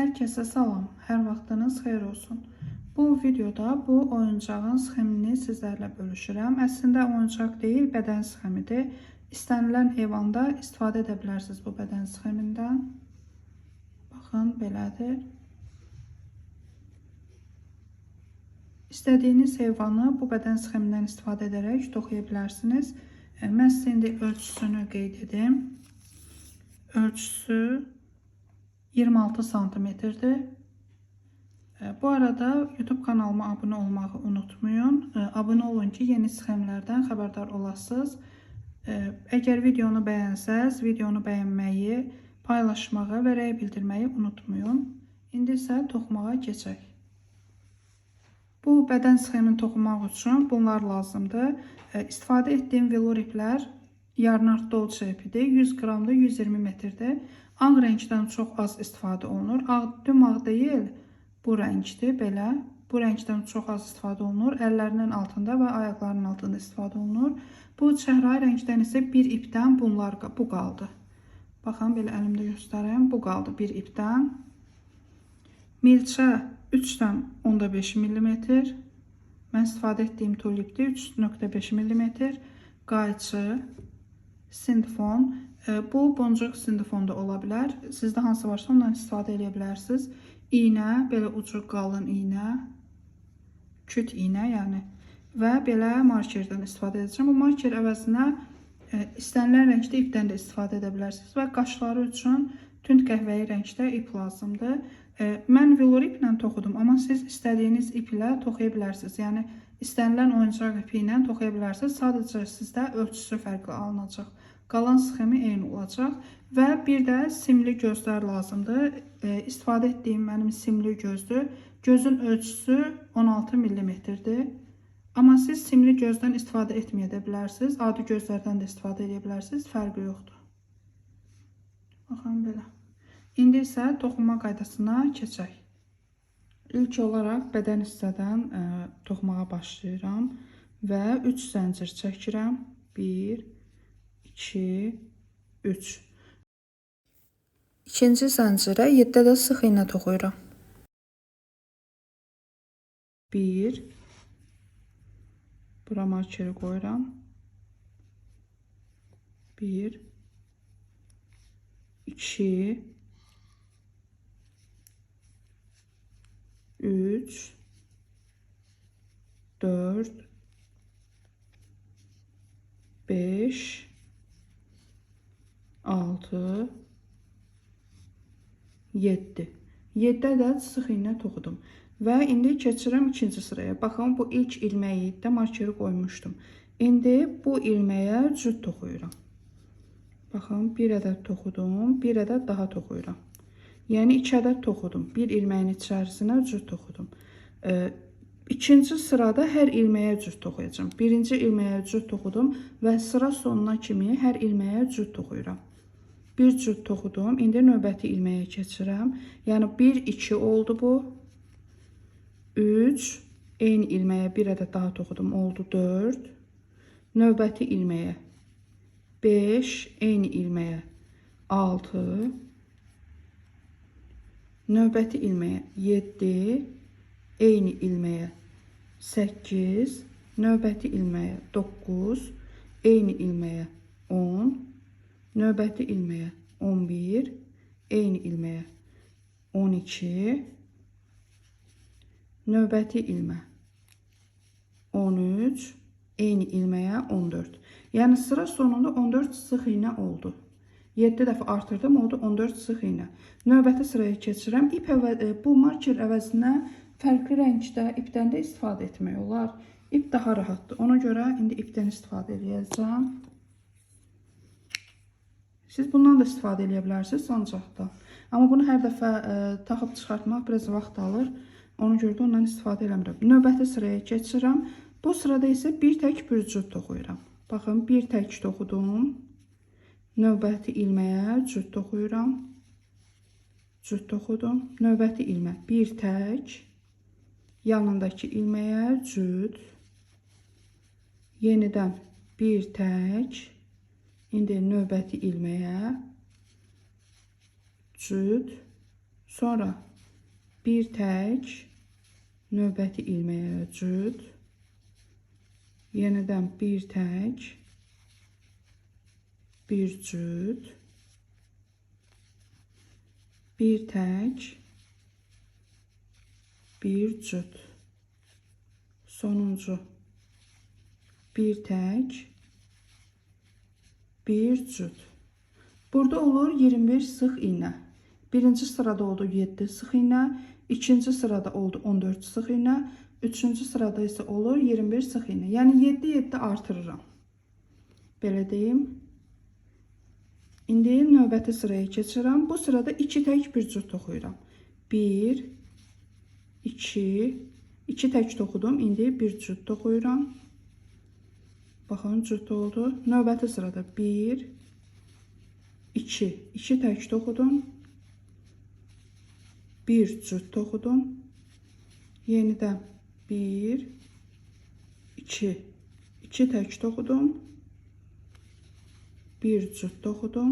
Herkese salam, hər vaxtınız xeyir olsun. Bu videoda bu oyuncağın sxemini sizlərlə bölüşürəm. Əslində oyuncaq deyil, bədən sxemidir. İstənilən heyvanda istifadə edə bilərsiniz bu bədən sxemindən. Baxın, belədir. İstədiyiniz heyvanı bu bədən sxemindən istifadə edərək toxuya bilərsiniz. Mən sizə indi ölçüsünü qeyd edim. Ölçüsü 26 santimetrdir. Bu arada YouTube kanalıma abunə olmağı unutmayın. Abunə olun ki, yeni sxemlərdən xəbərdar olasınız. Əgər videonu bəyənsəz, videonu bəyənməyi, paylaşmağı və rəy bildirməyi unutmayın. İndi isə toxumağa keçək. Bu bədən sxemini toxumaq üçün bunlar lazımdır. İstifadə etdiyim velur iplər yarnart dolça ipidir. 100 qramda 120 metrdir. Ağ rəngdən çox az istifadə olunur. Düm ağ deyil, bu rəngdir, belə. Bu rəngdən çox az istifadə olunur. Əllərinin altında və ayaqlarının altında istifadə olunur. Bu çəhrayı rəngdən isə bir ipdən bu qaldı. Baxın, belə əlimdə göstəreyim. Bu qaldı bir ipdən. Milçə 3,5 mm. Mən istifadə etdiyim tulipdir. 3,5 mm. Qayçı, sindifon. Bu boncuk sindifonda ola bilər. Sizdə hansı varsa ondan istifadə edə bilərsiniz. İynə, belə ucu qalın iynə, küt iynə yəni. Və belə markerdən istifadə edəcəm. Bu marker əvəzinə istənilən rəngdə ipdən də istifadə edə bilərsiniz. Və qaşları üçün tünd qəhvəyi rəngdə ip lazımdır. Mən velur iplə toxudum, amma siz istədiyiniz ip ilə toxuya bilərsiniz. Yəni istənilən oyuncaq ipi ilə toxuya bilərsiniz. Sadəcə sizdə ölçüsü fərqli alınacaq. Qalan sxemi eyni olacaq və bir də simli gözlər lazımdır. İstifadə etdiyim mənim simli gözdür. Gözün ölçüsü 16 mm-dir. Amma siz simli gözdən istifadə etməyə də bilərsiniz. Adi gözlərdən də istifadə edə bilərsiniz. Fərqi yoxdur. Baxın belə. İndi isə toxunma qaydasına keçək. İlk olaraq bədən hissədən toxumağa başlayıram və 3 zəncir çəkirəm. 1, 2, 3. İkinci zəncirə 7 də sıx iynə toxuyuram. 1. Bura markeri qoyuram. 1, 2, 3, 4, 5, 6, 7. 7 ədəd sıx iynə toxudum. Və indi keçirəm ikinci sıraya. Baxın, bu ilk ilməyi də markeri qoymuşdum. İndi bu ilməyə cüt toxuyuram. Baxın, bir ədəd toxudum, bir ədəd daha toxuyuram. Yəni 2 ədəd toxudum. Bir ilməyin içərisinə cüt toxudum. İkinci sırada hər ilməyə cüt toxuyacağım. Birinci ilməyə cüt toxudum və sıra sonuna kimi hər ilməyə cüt toxuyuram. Bir cüt toxudum. İndi növbəti ilməyə keçirəm. Yəni 1, 2 oldu bu. 3, eyni ilməyə bir ədəd daha toxudum. Oldu 4. Növbəti ilməyə 5, eyni ilməyə 6. Növbəti ilməyə 7, eyni ilməyə 8, növbəti ilməyə 9, eyni ilməyə 10, növbəti ilməyə 11, eyni ilməyə 12, növbəti ilmə 13, eyni ilməyə 14. Yəni sıra sonunda 14 sıx iynə oldu. 7 dəfə artırdım, oldu 14 sıx iynə. Növbəti sıraya keçirəm. Bu marker əvəzinə fərqli rəngdə ipdən də istifadə etmək olar. İp daha rahatdır. Ona görə indi ipdən istifadə edəcəm. Siz bundan da istifadə edə bilərsiniz sancaqda. Amma bunu hər dəfə taxıb çıxartmaq biraz vaxt alır. Ona görə də ondan istifadə eləmirəm. Növbəti sıraya keçirəm. Bu sırada isə bir tək cüt toxuyuram. Baxın, bir tək toxudum. Növbəti ilməyə cüt toxuyuram. Cüt toxudum. Növbəti ilmə bir tək. Yanındakı ilməyə cüt. Yenidən bir tək. İndi növbəti ilməyə cüt. Sonra bir tək növbəti ilməyə cüt, yenidən bir tək, bir cüt, bir tək, bir cüt, sonuncu bir tək, bir cüt. Burada olur 21 sıx iğnə. Birinci sırada oldu 7 sıx iğnə, ikinci sırada oldu 14 sıx iğnə, üçüncü sırada isə olur 21 sıx iğnə. Yəni 7-7 artırıram. Belə deyim. İndi növbəti sıraya keçirəm. Bu sırada 2 tək bir cüt toxuyuram. 1, 2, 2 tək toxudum. İndi bir cüt toxuyuram. Baxın, cüt oldu. Növbəti sırada 1, 2, 2 tək toxudum. Bir cüt toxudum. Yenidən 1, 2, 2 tək toxudum. Bir cüt toxudum.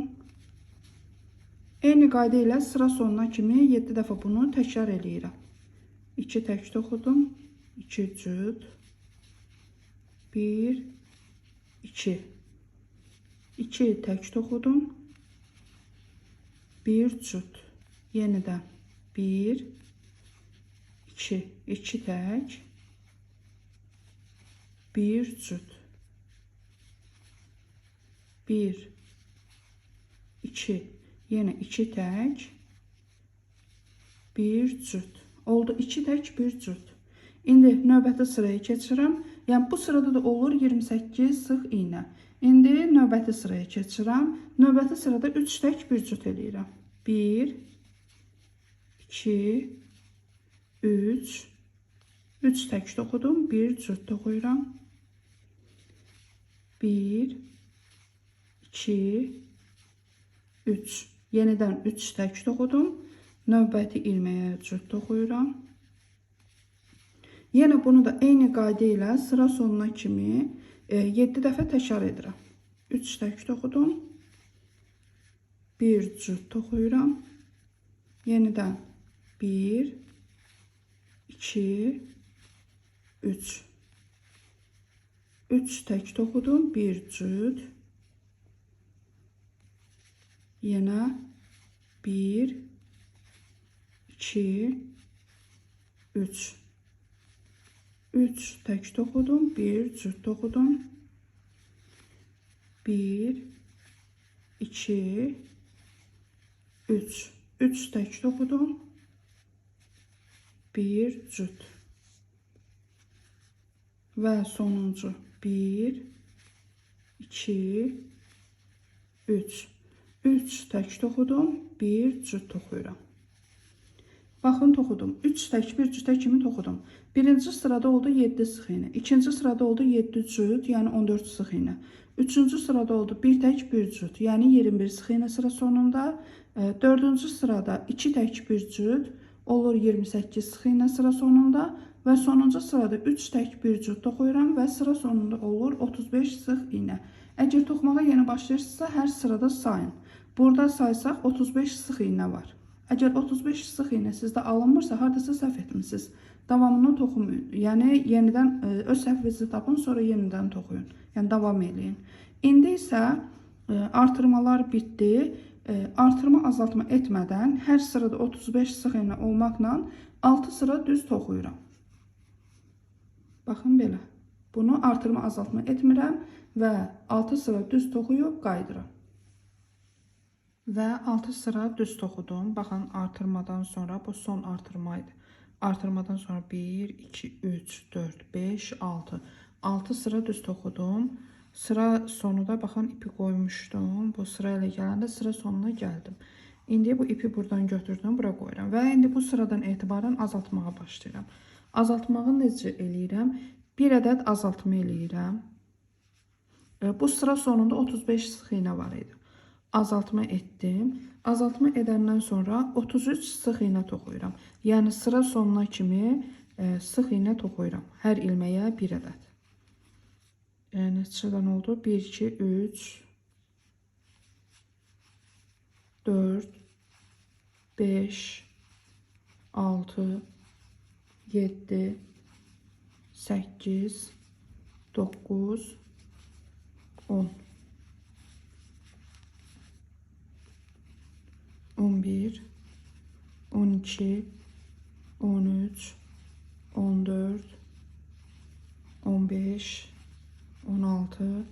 Eyni qayda ilə sıra sonuna kimi 7 dəfə bunu təkrar eləyirəm. 2 tək toxudum. 2 cüt. 1, 2. 2 tək toxudum. Bir cüt. Yenidən 1, 2, 2 tək, bir cüt, 1, 2, yenə 2 tək, bir cüt. Oldu 2 tək, bir cüt. İndi növbəti sıraya keçirəm. Yəni bu sırada da olur 28 sıx iğnə. İndi növbəti sıraya keçirəm. Növbəti sırada 3 tək bir cüt eləyirəm. 1, 2, 3, 3 tək toxudum, bir cüt toxuyuram. 1, 2, 3. Yenidən 3 tək toxudum. Növbəti ilməyə cüt toxuyuram. Yenə bunu da eyni qayda ilə sıra sonuna kimi 7 dəfə təkrar edirəm. 3 tək toxudum. Bir cüt toxuyuram. Yenidən 1, 2, 3. 3 tək toxudum, bir cüt. Yenə 1, 2, 3. 3 tək toxudum, bir cüt toxudum. 1, 2, 3. 3 tək toxudum. Bir cüt. Və sonuncu 1, 2, 3. 3 tək toxudum, bir cüt toxuyuram. Baxın, toxudum. 3 tək bir cütə kimi toxudum. Birinci sırada oldu 7 sıx iğnə. İkinci sırada oldu 7 cüt, yəni 14 sıx iğnə. Üçüncü sırada oldu bir tək bir cüt, yəni 21 sıx iğnə sıra sonunda. Dördüncü sırada 2 tək bir cüt, olur 28 sıx iğnə sıra sonunda. Və sonuncu sırada 3 tək bir cüt toxuyuram və sıra sonunda olur 35 sıx iğnə. Əgər toxumağa yeni başlayırsınızsa, hər sırada sayın. Burada saysaq 35 sıx iğnə var. Əgər 35 sıx iğnə sizdə alınmırsa, haradasa səhv etmişsiniz. Davamını toxumayın. Yəni yenidən öz səhvinizi tapın, sonra yenidən toxuyun. Yəni davam eləyin. İndi isə artırmalar bitdi. Artırma azaltma etmədən hər sırada 35 sıx iğnə olmaqla 6 sıra düz toxuyuram. Baxın belə. Bunu artırma azaltma etmirəm və 6 sıra düz toxuyub qayıdıram. Və 6 sıra düz toxudum. Baxın, artırmadan sonra bu son artırmaydı. Artırmadan sonra 1, 2, 3, 4, 5, 6. 6 sıra düz toxudum. Sıra sonunda baxın ipi qoymuşdum. Bu sıra ilə gələndə sıra sonuna gəldim. İndi bu ipi buradan götürdüm, bura qoyuram. Və indi bu sıradan etibarən azaltmağa başlayıram. Azaltmağı necə eləyirəm? Bir ədəd azaltma eləyirəm. Bu sıra sonunda 35 sıx iğnə var idi. Azaltma etdim. Azaltma edəndən sonra 33 sıx iğnə toxuyuram. Yəni sıra sonuna kimi sıx iğnə toxuyuram. Hər ilməyə bir ədəd. Neçədən oldu? 1, 2, 3, 4, 5, 6, 7, 8, 9, 10, 11, 12, 13, 14, 15, 16,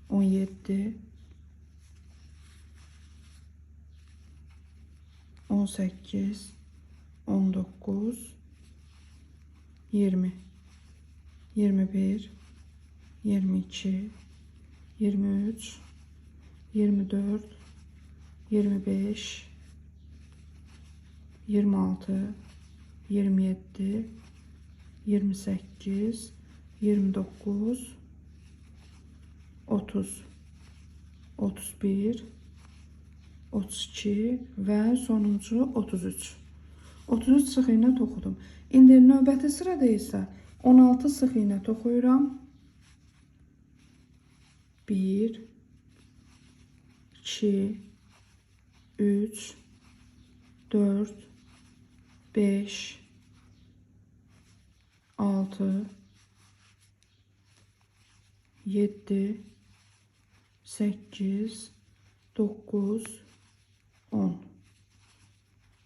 17, 18, 19, 20, 21, 22, 23, 24, 25, 26, 27, 28, 29, 30, 31, 32 və sonuncu 33. 33 sıx iğnə toxudum. İndi növbəti sırada isə 16 sıx iğnə toxuyuram. 1, 2, 3, 4, 5, 6, 7, 8, 9, 10,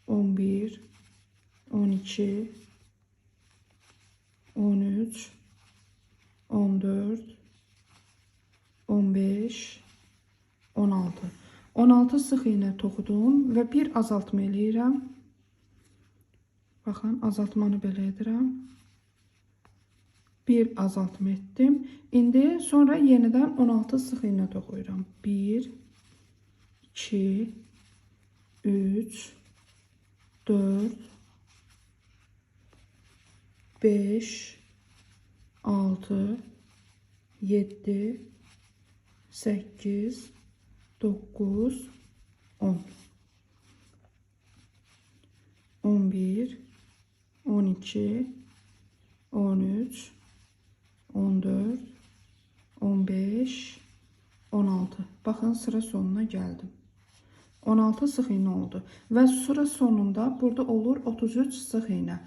11, 12, 13, 14, 15, 16. 16 sıx iğnə toxudum və bir azaltma eləyirəm. Baxın, azaltmanı belə edirəm. Bir azaltma etdim. İndi sonra yenidən 16 sıx iğnə toxuyuram. 1, 2, 3, 4, 5, 6, 7, 8, 9, 10, 11, 12, 13, 14, 15, 16. Baxın, sıra sonuna gəldim. 16 sıx iğnə oldu. Və sıra sonunda burada olur 33 sıx iğnə.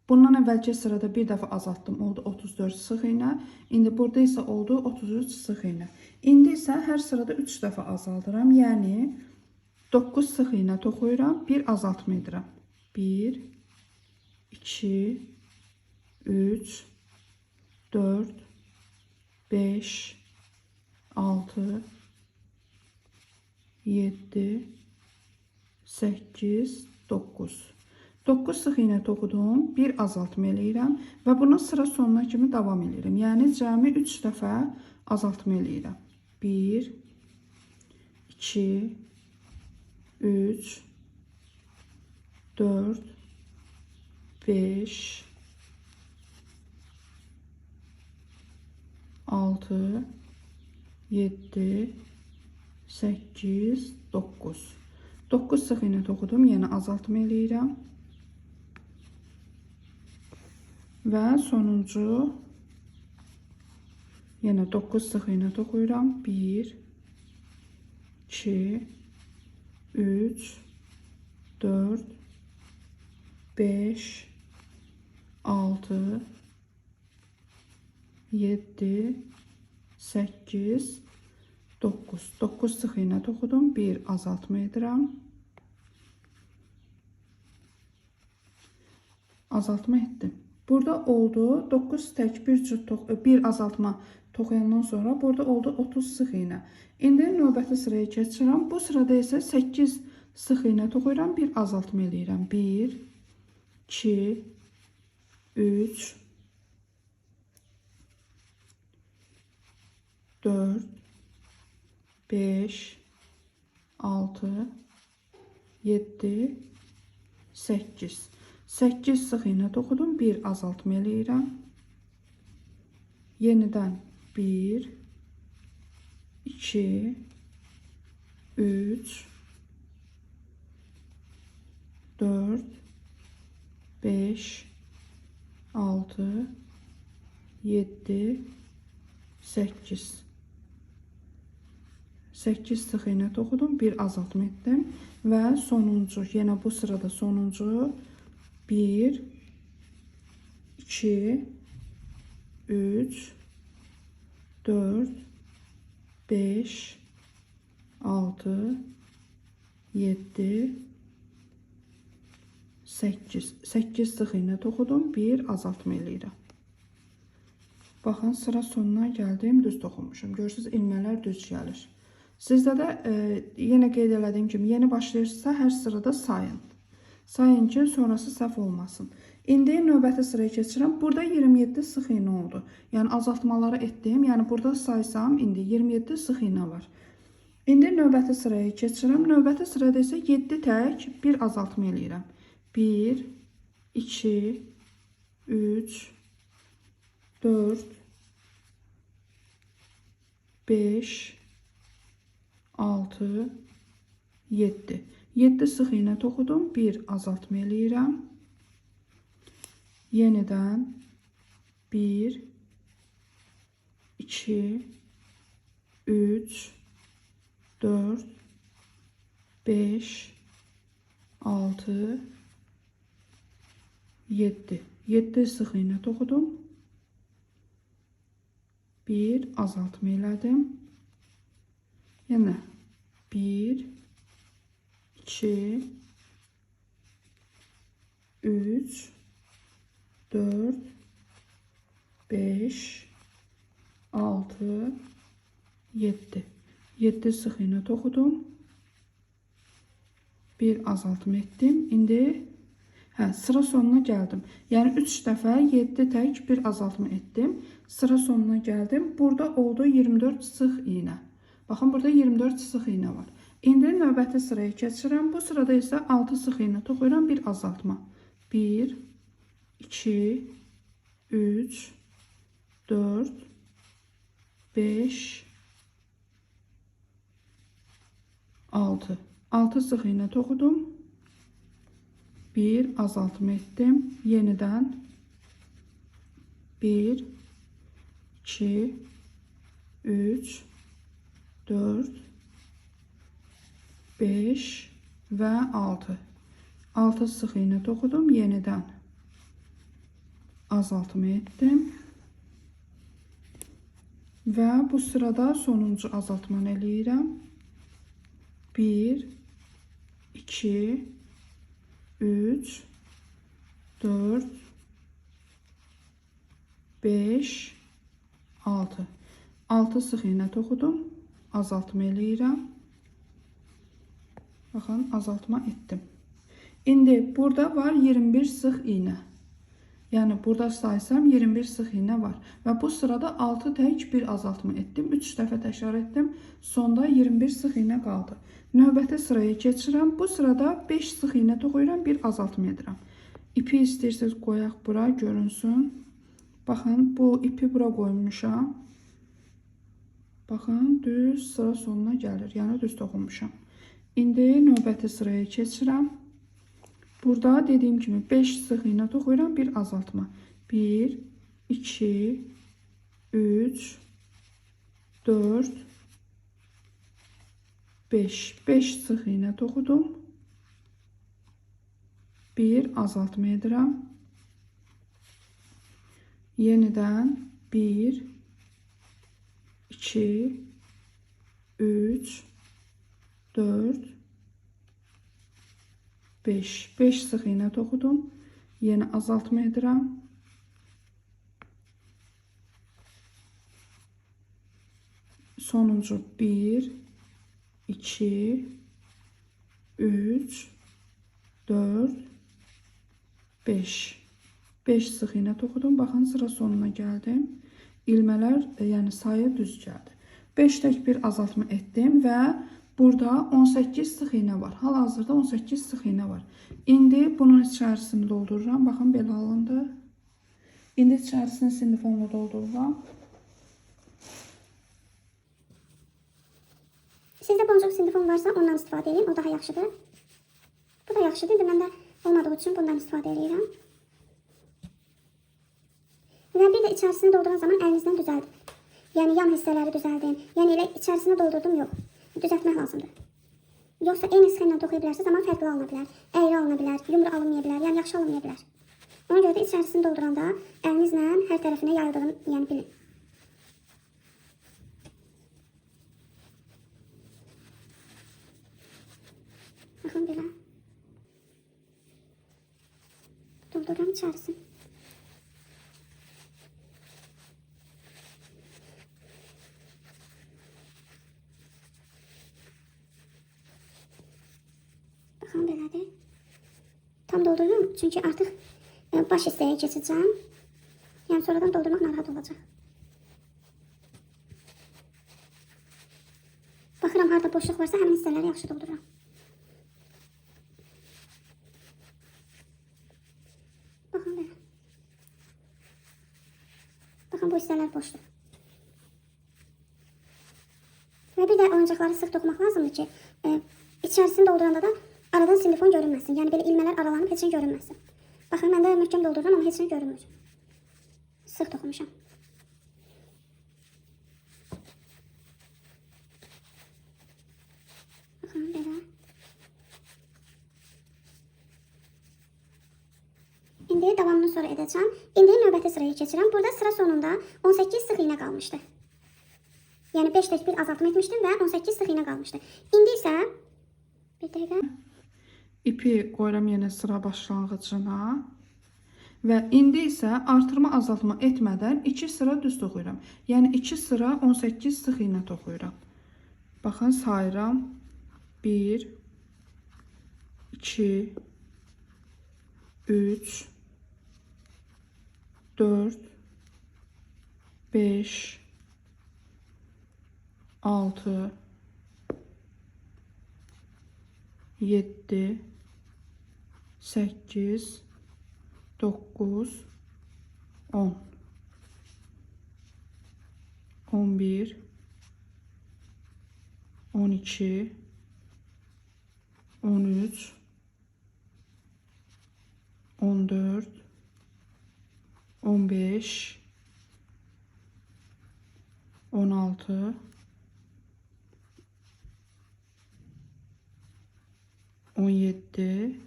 Bundan əvvəlki sırada bir dəfə azaltdım, oldu 34 sıx iğnə. İndi burada isə oldu 33 sıx iğnə. İndi isə hər sırada 3 dəfə azaldıram. Yəni 9 sıx iğnə toxuyuram, bir azaltma edirəm. 1, 2, 3, 4, 5, 6, 7, 8, 9. 9 sıx iğnə toxudum, bir azaltma eləyirəm və bunu sıra sonuna kimi davam eləyirəm. Yəni cəmi 3 dəfə azaltma eləyirəm. 1, 2, 3, 4, 5, 6, 7, 8, 9. 9 sıx iğnə toxudum, yenə azaltma eləyirəm. Və sonuncu yenə 9 sıx iğnə toxuyuram. 1, 2, 3, 4, 5, 6, 7, 8, 9. 9 sıx iğnə toxudum, bir azaltma edirəm. Azaltma etdim. Burada oldu 9 tək bir azaltma toxuyandan sonra burada oldu 30 sıx iğnə. İndi növbəti sıraya keçirəm. Bu sırada isə 8 sıx iğnə toxuyuram, bir azaltma eləyirəm. 1, 2, 3, 4, 5, 6, 7, 8. 8 sıx iğnə toxudum, bir azaltma eləyirəm. Yenidən 1, 2, 3, 4, 5, 6, 7, 8. 8 sıx iğnə toxudum, bir azaltma etdim və sonuncu, yenə bu sırada sonuncu 1, 2, 3, 4, 5, 6, 7, 8. 8 sıx iğnə toxudum. 1 azaltma eləyirəm. Baxın, sıra sonuna gəldim, düz toxunmuşum. Görürsünüz, ilmələr düz gəlir. Sizdə də yenə qeyd elədiyim kimi, yeni başlayırsınızsa hər sırada sayın. Sayın ki, sonrası səhv olmasın. İndi növbəti sıraya keçirəm. Burada 27 sıx iğnə oldu. Yəni azaltmaları etdim. Yəni burada saysam, indi 27 sıx iğnə var. İndi növbəti sıraya keçirəm. Növbəti sırada isə 7 tək bir azaltma eləyirəm. 1, 2, 3, 4, 5, 6, 7. 7 sıx iğnə toxudum. 1 azaltma eləyirəm. Yenidən 1, 2, 3, 4, 5, 6, 7. 7 sıx iğnə toxudum. 1 azaltma elədim. Yenə 1, 2, 3, 4, 5, 6, 7. 7 sıx iğnə toxudum. 1 azaltma etdim. İndi sıra sonuna gəldim. Yəni 3 dəfə 7 tək bir azaltma etdim. Sıra sonuna gəldim. Burada oldu 24 sıx iğnə. Baxın, burada 24 sıx iğnə var. İndi növbəti sıraya keçirəm. Bu sırada isə 6 sıx iğnə toxuyuram, bir azaltma. 1, 2, 3, 4, 5, 6. 6 sıx iğnə toxudum. 1 azaltma etdim. Yenidən 1, 2, 3, 4, 5 və 6. 6 sıx iğnə toxudum. Yenidən azaltma etdim. Və bu sırada sonuncu azaltmanı eləyirəm. 1, 2, 3, 4, 5, 6. 6 sıx iğnə toxudum. Azaltma eləyirəm. Baxın, azaltma etdim. İndi burada var 21 sıx iğnə. Yəni burada saysam 21 sıx iğnə var. Və bu sırada 6 tək bir azaltma etdim. 3 dəfə təkrar etdim. Sonda 21 sıx iğnə qaldı. Növbəti sıraya keçirəm. Bu sırada 5 sıx iğnə toxuyuram, bir azaltma edirəm. İpi istəyirsiniz qoyaq bura, görünsün. Baxın, bu ipi bura qoymuşam. Baxın, düz sıra sonuna gəlir. Yəni düz toxunmuşam. İndi növbəti sıraya keçirəm. Burada dediyim kimi 5 sıx iğnə toxuyuram, bir azaltma. 1, 2, 3, 4, 5. 5 sıx iğnə toxudum. 1 azaltma edirəm. Yenidən 1, 2, 3, 4, 5. 5 sıx iğnə toxudum. Yenə azaltma edirəm. Sonuncu 1, 2, 3, 4, 5. 5 sıx iğnə toxudum. Baxın, sıra sonuna gəldim. İlmələr, yəni sayı düz gəldi. 5 tək bir azaltma etdim və burada 18 sıx iğnə var. Hal-hazırda 18 sıx iğnə var. İndi bunun içərisini doldururam. Baxın, belə alındı. İndi içərisini sindifonla doldururam. Sizdə boncuk sindifon varsa ondan istifadə edin. O daha yaxşıdır. Bu da yaxşıdır. İndi məndə olmadığı üçün bundan istifadə edirəm. Və bir də içərisini dolduran zaman əlinizdən düzəldin. Yəni yan hissələri düzəldin. Yəni elə içərisini doldurdum yox. Düzəltmək lazımdır. yoxsa eyni sxemlə toxuya bilərsiniz, amma fərqli alına bilər. Əyri alına bilər, yumru alınmaya bilər, yəni yaxşı alınmaya bilər. Ona görə də içərisini dolduranda əlinizlə hər tərəfinə yaydığını yəni bilin. Baxın belə. Doldururam içərisini. Baxın belədir. Tam doldururum çünki artıq baş hissəyə keçəcəm. Yəni sonradan doldurmaq narahat olacaq. Baxıram harada boşluq varsa həmin hissələri yaxşı doldururam. Baxın belə. Baxın bu hissələr boşdur. Və bir də oyuncaqları sıx toxumaq lazımdır ki, içərisini dolduranda da aradan silifon görünməsin. Yəni belə ilmələr aralanıb heç nə görünməsin. Baxın, mən də möhkəm doldururam, amma heç nə görünmür. Sıx toxumuşam. Baxın, belə. İndi davamını sonra edəcəm. İndi növbəti sıraya keçirəm. Burada sıra sonunda 18 sıx iynə qalmışdı. Yəni 5 tək bir azaltma etmişdim və 18 sıx iynə qalmışdı. İndi isə bir dəqiqə. İpi qoyuram yenə sıra başlanğıcına. Və indi isə artırma azaltma etmədən 2 sıra düz toxuyuram. Yəni 2 sıra 18 sıx iynə toxuyuram. Baxın, sayıram. 1, 2, 3, 4, 5, 6, 7, 8, 9, 10, 11, 12, 13, 14, 15, 16, 17,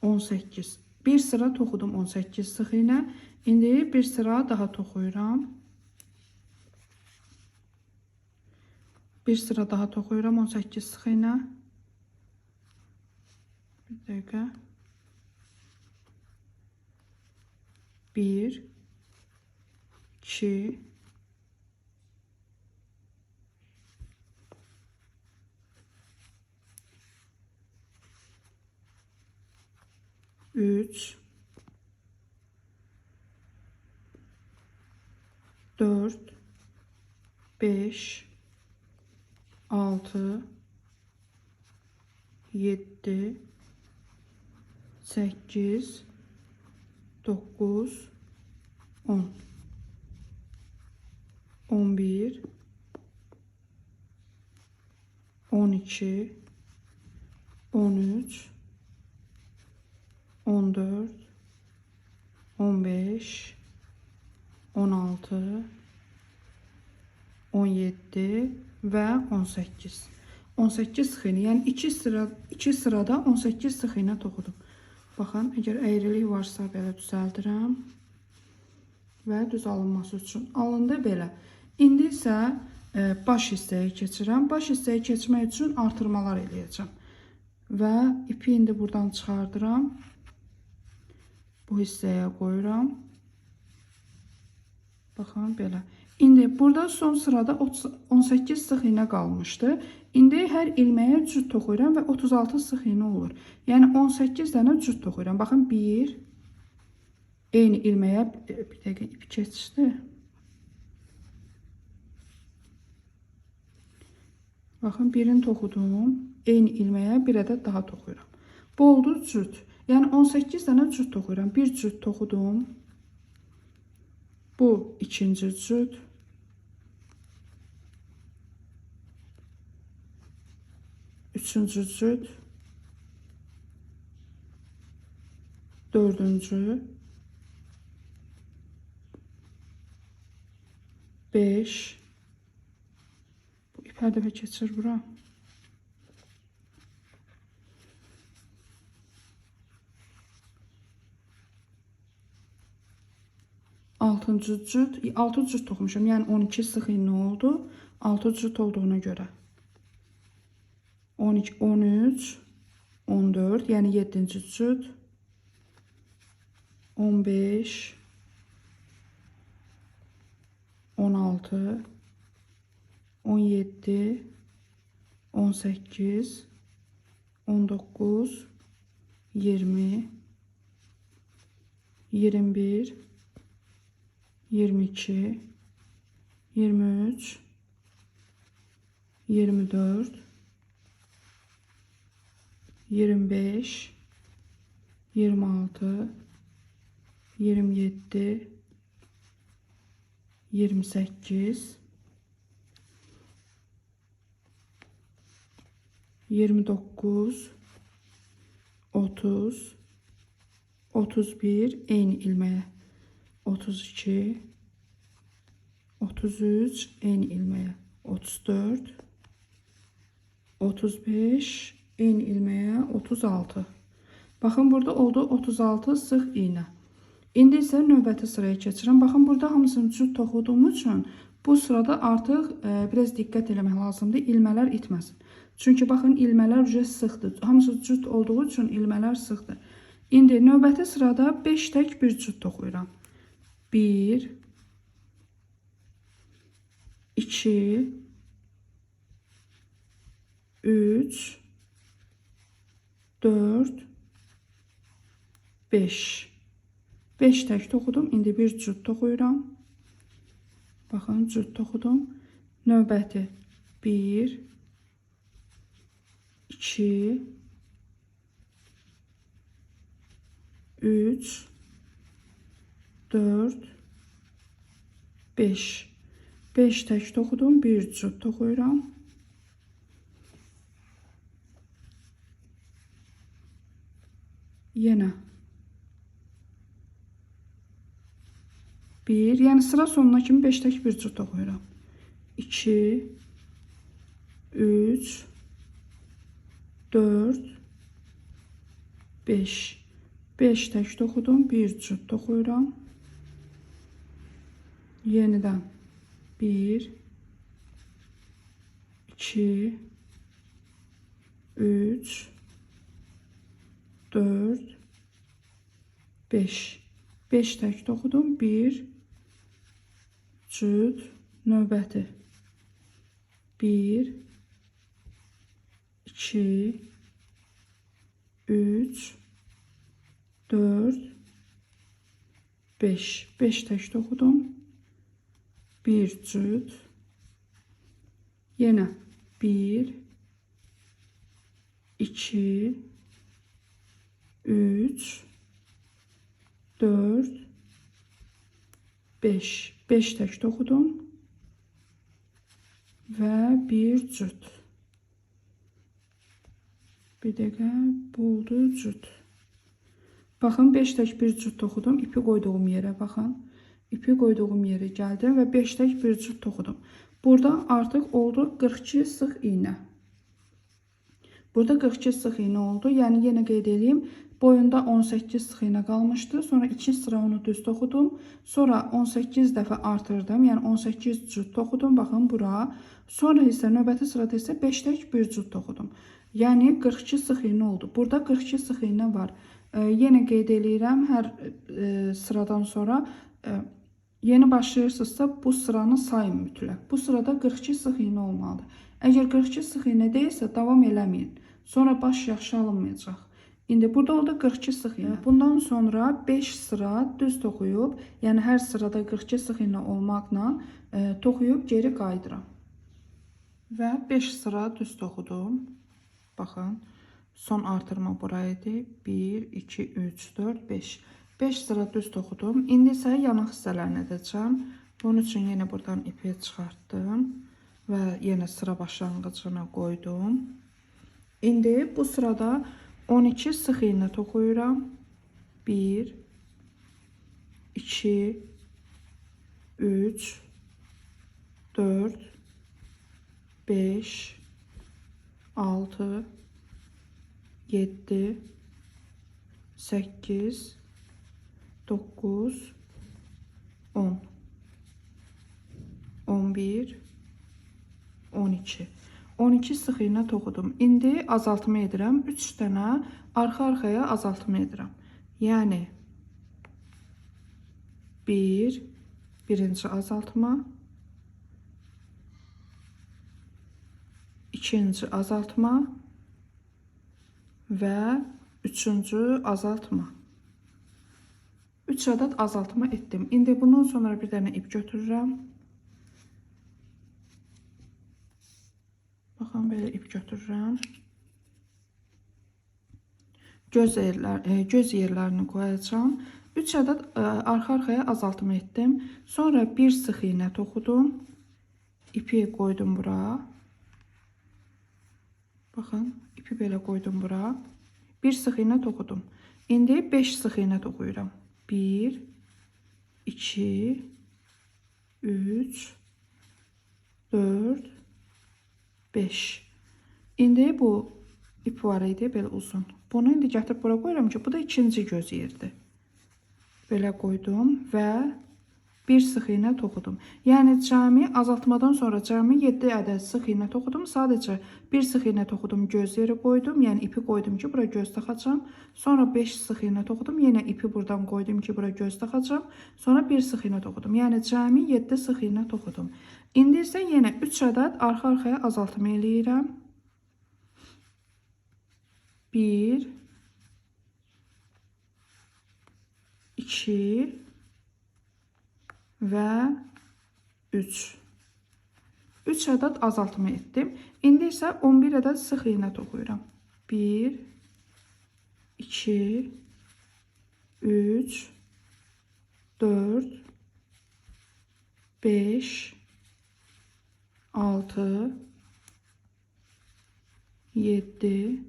18. Bir sıra toxudum 18 sıx iynə. İndi bir sıra daha toxuyuram. Bir sıra daha toxuyuram 18 sıx iynə. Bir dəqiqə. 1, 2, 3, 4, 5, 6, 7, 8, 9, 10, 11, 12, 13, 14, 15, 16, 17 və 18. 18 sıx iynə, yəni 2 sırada 18 sıx iynə toxudum. Baxın, əgər əyrilik varsa belə düzəldirəm və düz alınması üçün alındı belə. İndi isə baş hissəyə keçirəm. Baş hissəyə keçmək üçün artırmalar eləyəcəm. Və ipi indi buradan çıxardıram. Bu hissəyə qoyuram. Baxın, belə. İndi burada son sırada 18 sıx iynə qalmışdı. İndi hər ilməyə cüt toxuyuram və 36 sıx iynə olur. Yəni 18 dənə cüt toxuyuram. Baxın, 1, eyni ilməyə, bir dəqiqə ip keçdi. Baxın, birini toxudum, eyni ilməyə bir ədəd daha toxuyuram. Bu oldu cüt. Yəni 18 dənə cüt toxuyuram. Bir cüt toxudum. Bu ikinci cüt. Üçüncü cüt. Dördüncü. 5. Bu ip hər dəfə keçir bura. 6-cı cüt, 6 cüt toxumuşam. Yəni 12 sıx iğne oldu. 6 cüt olduğuna görə. 12, 13, 14, yəni 7-ci cüt. 15, 16, 17, 18, 19, 20, 21, 22, 23, 24, 25, 26, 27, 28, 29, 30, 31, eyni ilməyə. 32, 33, eyni ilməyə. 34, 35, eyni ilməyə. 36. Baxın, burada oldu 36 sıx iğnə. İndi isə növbəti sıraya keçirəm. Baxın, burada hamısını cüt toxuduğum üçün bu sırada artıq biraz diqqət eləmək lazımdır. İlmələr itməsin. Çünki baxın, ilmələr ücə sıxdır. Hamısı cüt olduğu üçün ilmələr sıxdır. İndi növbəti sırada 5 tək bir cüt toxuyuram. 1, 2, 3, 4, 5. 5 tək toxudum. İndi bir cüt toxuyuram. Baxın, cüt toxudum. Növbəti 1, 2, 3, 4, 5. 5 tək toxudum. Bir cüt toxuyuram. Yenə 1, yəni sıra sonuna kimi 5 tək bir cüt toxuyuram. 2, 3, 4, 5. 5 tək toxudum, bir cüt toxuyuram. Yenidən 1, 2, 3, 4, 5. 5 tək toxudum, bir cüt, növbəti 1, 2, 3, 4, 5. 5 tək toxudum, bir cüt, yenə 1, 2, 3, 4, 5. 5 tək toxudum və bir cüt. Bir dəqiqə, bu oldu cüt. Baxın, 5 tək bir cüt toxudum. İpi qoyduğum yerə baxın. İpi qoyduğum yerə gəldim və 5 tək bir cüt toxudum. Burada artıq oldu 42 sıx iğnə. Burada 42 sıx iğnə oldu. Yəni yenə qeyd edeyim. Boyunda 18 sıx iğnə qalmışdı. Sonra 2 sıra onu düz toxudum. Sonra 18 dəfə artırdım. Yəni 18 cüt toxudum. Baxın bura. Sonra isə növbəti sırada isə 5 tək bir cüt toxudum. Yəni 42 sıx iğnə oldu. Burada 42 sıx iğnə var. Yenə qeyd edirəm, hər sıradan sonra yeni başlayırsınızsa bu sıranı sayın mütləq. Bu sırada 42 sıx iğnə olmalıdır. Əgər 42 sıx iğnə deyilsə davam eləməyin. Sonra baş yaxşı alınmayacaq. İndi burada oldu 42 sıx iğnə. Bundan sonra 5 sıra düz toxuyub, yəni hər sırada 42 sıx iğnə olmaqla toxuyub geri qayıdıram. Və 5 sıra düz toxudum. Baxın. Son artırma buraydı. 1, 2, 3, 4, 5. 5 sıra düz toxudum. İndi isə yanaq hissələrini edəcəm. Bunun üçün yenə buradan ipi çıxartdım. Və yenə sıra başlanğıcına qoydum. İndi bu sırada 12 sıx iğnə toxuyuram. 1, 2, 3, 4, 5, 6, 7, 8, 9, 10, 11, 12. 12 sıx iğnə toxudum. İndi azaltma edirəm. 3 dənə arxa-arxaya azaltma edirəm. Yəni 1, birinci azaltma, ikinci azaltma və üçüncü azaltma. 3 ədəd azaltma etdim. İndi bundan sonra bir dənə ip götürürəm. Baxın, belə ip götürürəm. Göz yerlərini qoyacağım. 3 ədəd arxa-arxaya azaltma etdim. Sonra bir sıx iğnə toxudum. İpi qoydum bura. Baxın, ipi belə qoydum bura. Bir sıx iğnə toxudum. İndi 5 sıx iğnə toxuyuram. 1, 2, 3, 4, 5. İndi bu ip var idi, belə uzun. Bunu indi gətirib bura qoyuram ki, bu da ikinci göz yeridir. Belə qoydum və bir sıx iğnə toxudum. Yəni cəmi azaltmadan sonra cəmi 7 ədəd sıx iğnə toxudum. Sadəcə bir sıx iğnə toxudum, göz yeri qoydum. Yəni ipi qoydum ki, bura göz taxacağam. Sonra 5 sıx iğnə toxudum. Yenə ipi buradan qoydum ki, bura göz taxacağam. Sonra bir sıx iğnə toxudum. Yəni cəmi 7 sıx iğnə toxudum. İndi isə yenə 3 ədəd arxa-arxaya azaltma eləyirəm. 1, 2 və 3. 3 ədəd azaltma etdim. İndi isə 11 ədəd sıx iğnə toxuyuram. 1, 2, 3, 4, 5, 6, 7,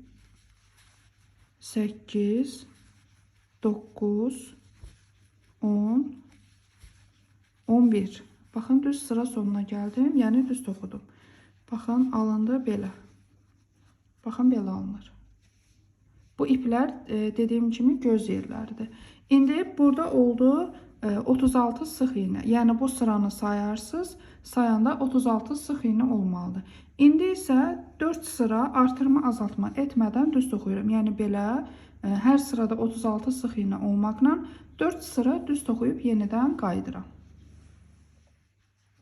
8, 9, 10, 11. Baxın, düz sıra sonuna gəldim. Yəni düz toxudum. Baxın, alındı belə. Baxın, belə alınır. Bu iplər dediyim kimi göz yerləridir. İndi burada oldu 36 sıx iğnə. Yəni bu sıranı sayarsınız. Sayanda 36 sıx iğnə olmalıdır. İndi isə 4 sıra artırma azaltma etmədən düz toxuyuram. Yəni belə hər sırada 36 sıx iğnə olmaqla 4 sıra düz toxuyub yenidən qayıdıram.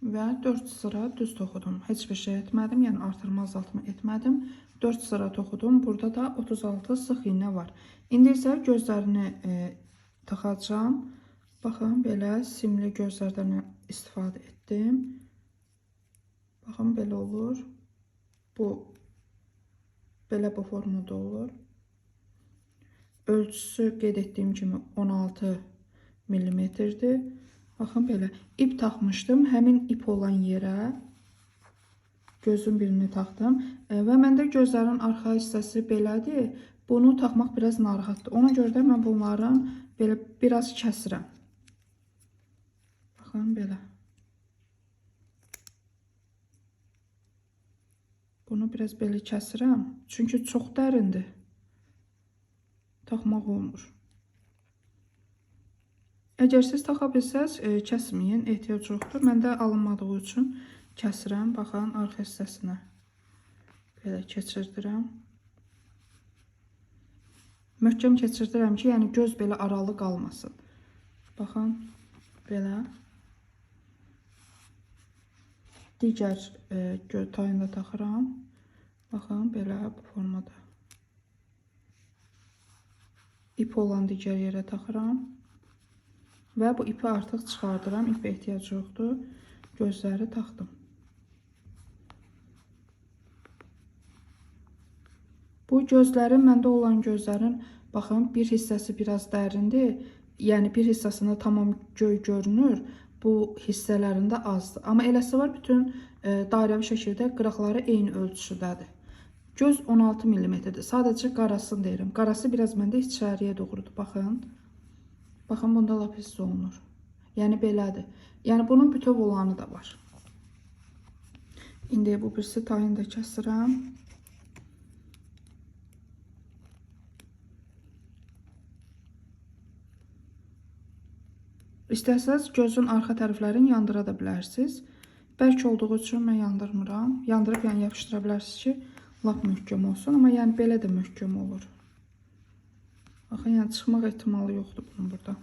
Və 4 sıra düz toxudum. Heç bir şey etmədim. Yəni artırma azaltma etmədim. 4 sıra toxudum. Burada da 36 sıx iğnə var. İndi isə gözlərini taxacağım. Baxın, belə simli gözlərdən istifadə etdim. Baxın, belə olur. Bu belə bu formada olur. Ölçüsü qeyd etdiyim kimi 16 millimetrdir. Baxın, belə ip taxmışdım. Həmin ip olan yerə gözün birini taxdım. Və məndə gözlərin arxa hissəsi belədir. Bunu taxmaq biraz narahatdır. Ona görə də mən bunların belə biraz kəsirəm. Baxın, belə. Bunu biraz belə kəsirəm. Çünki çox dərindir. Taxmaq olmur. Əgər siz taxa bilsəz, kəsməyin, ehtiyac yoxdur. Məndə alınmadığı üçün kəsirəm. Baxın, arxa hissəsinə belə keçirdirəm. Möhkəm keçirdirəm ki, yəni göz belə aralı qalmasın. Baxın, belə. Digər tayını da taxıram. Baxın, belə bu formada. İp olan digər yerə taxıram. Və bu ipi artıq çıxardıram. İpə ehtiyac yoxdur. Gözləri taxdım. Bu gözlərin, məndə olan gözlərin, baxın, bir hissəsi biraz dərindir. Yəni bir hissəsində tamam göy görünür. Bu hissələrində azdır. Amma eləsi var, bütün dairəvi şəkildə qıraqları eyni ölçüdədir. Göz 16 mm-dir. Sadəcə qarasını deyirəm. Qarası biraz məndə içəriyə doğrudur. Baxın. Baxın, bunda lap hiss olunur. Yəni belədir. Yəni bunun bütöv olanı da var. İndi bu birisi tayını da kəsirəm. İstəsəz gözün arxa tərəflərini yandıra da bilərsiniz. Bərk olduğu üçün mən yandırmıram. Yandırıb yəni yapışdıra bilərsiniz ki, lap möhkəm olsun. Amma yəni belə də möhkəm olur. Baxın, yəni çıxmaq ehtimalı yoxdur bunun burada.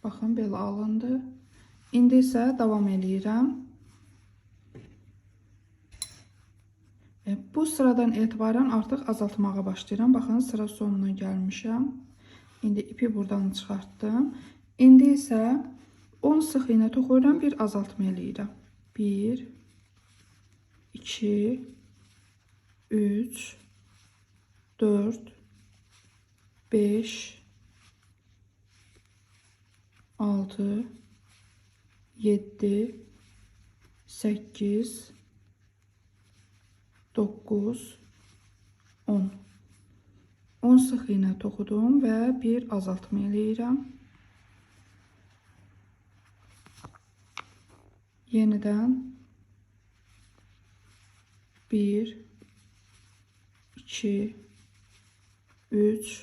Baxın, belə alındı. İndi isə davam eləyirəm. Bu sıradan etibarən artıq azaltmağa başlayıram. Baxın, sıra sonuna gəlmişəm. İndi ipi buradan çıxartdım. İndi isə 10 sıx iğnə toxuyuram, bir azaltma eləyirəm. 1, 2, 3, 4, 5, 6, 7, 8, 9, 10. 10 sıx iğnə toxudum və bir azaltma eləyirəm. Yenidən 1, 2, 3,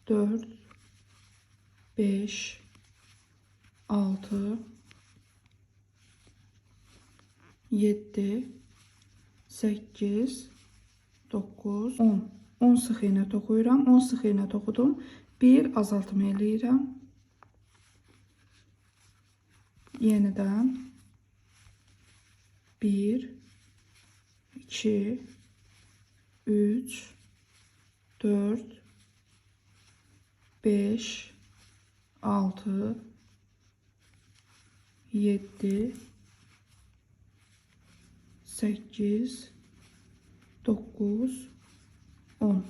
4, 5, 6, 7, 8, 9, 10. 10 sıx iğnə toxuyuram. 10 sıx iğnə toxudum. Bir azaltma eləyirəm. Yenidən 1, 2, 3, 4, 5, 6, 7, 8, 9, 10.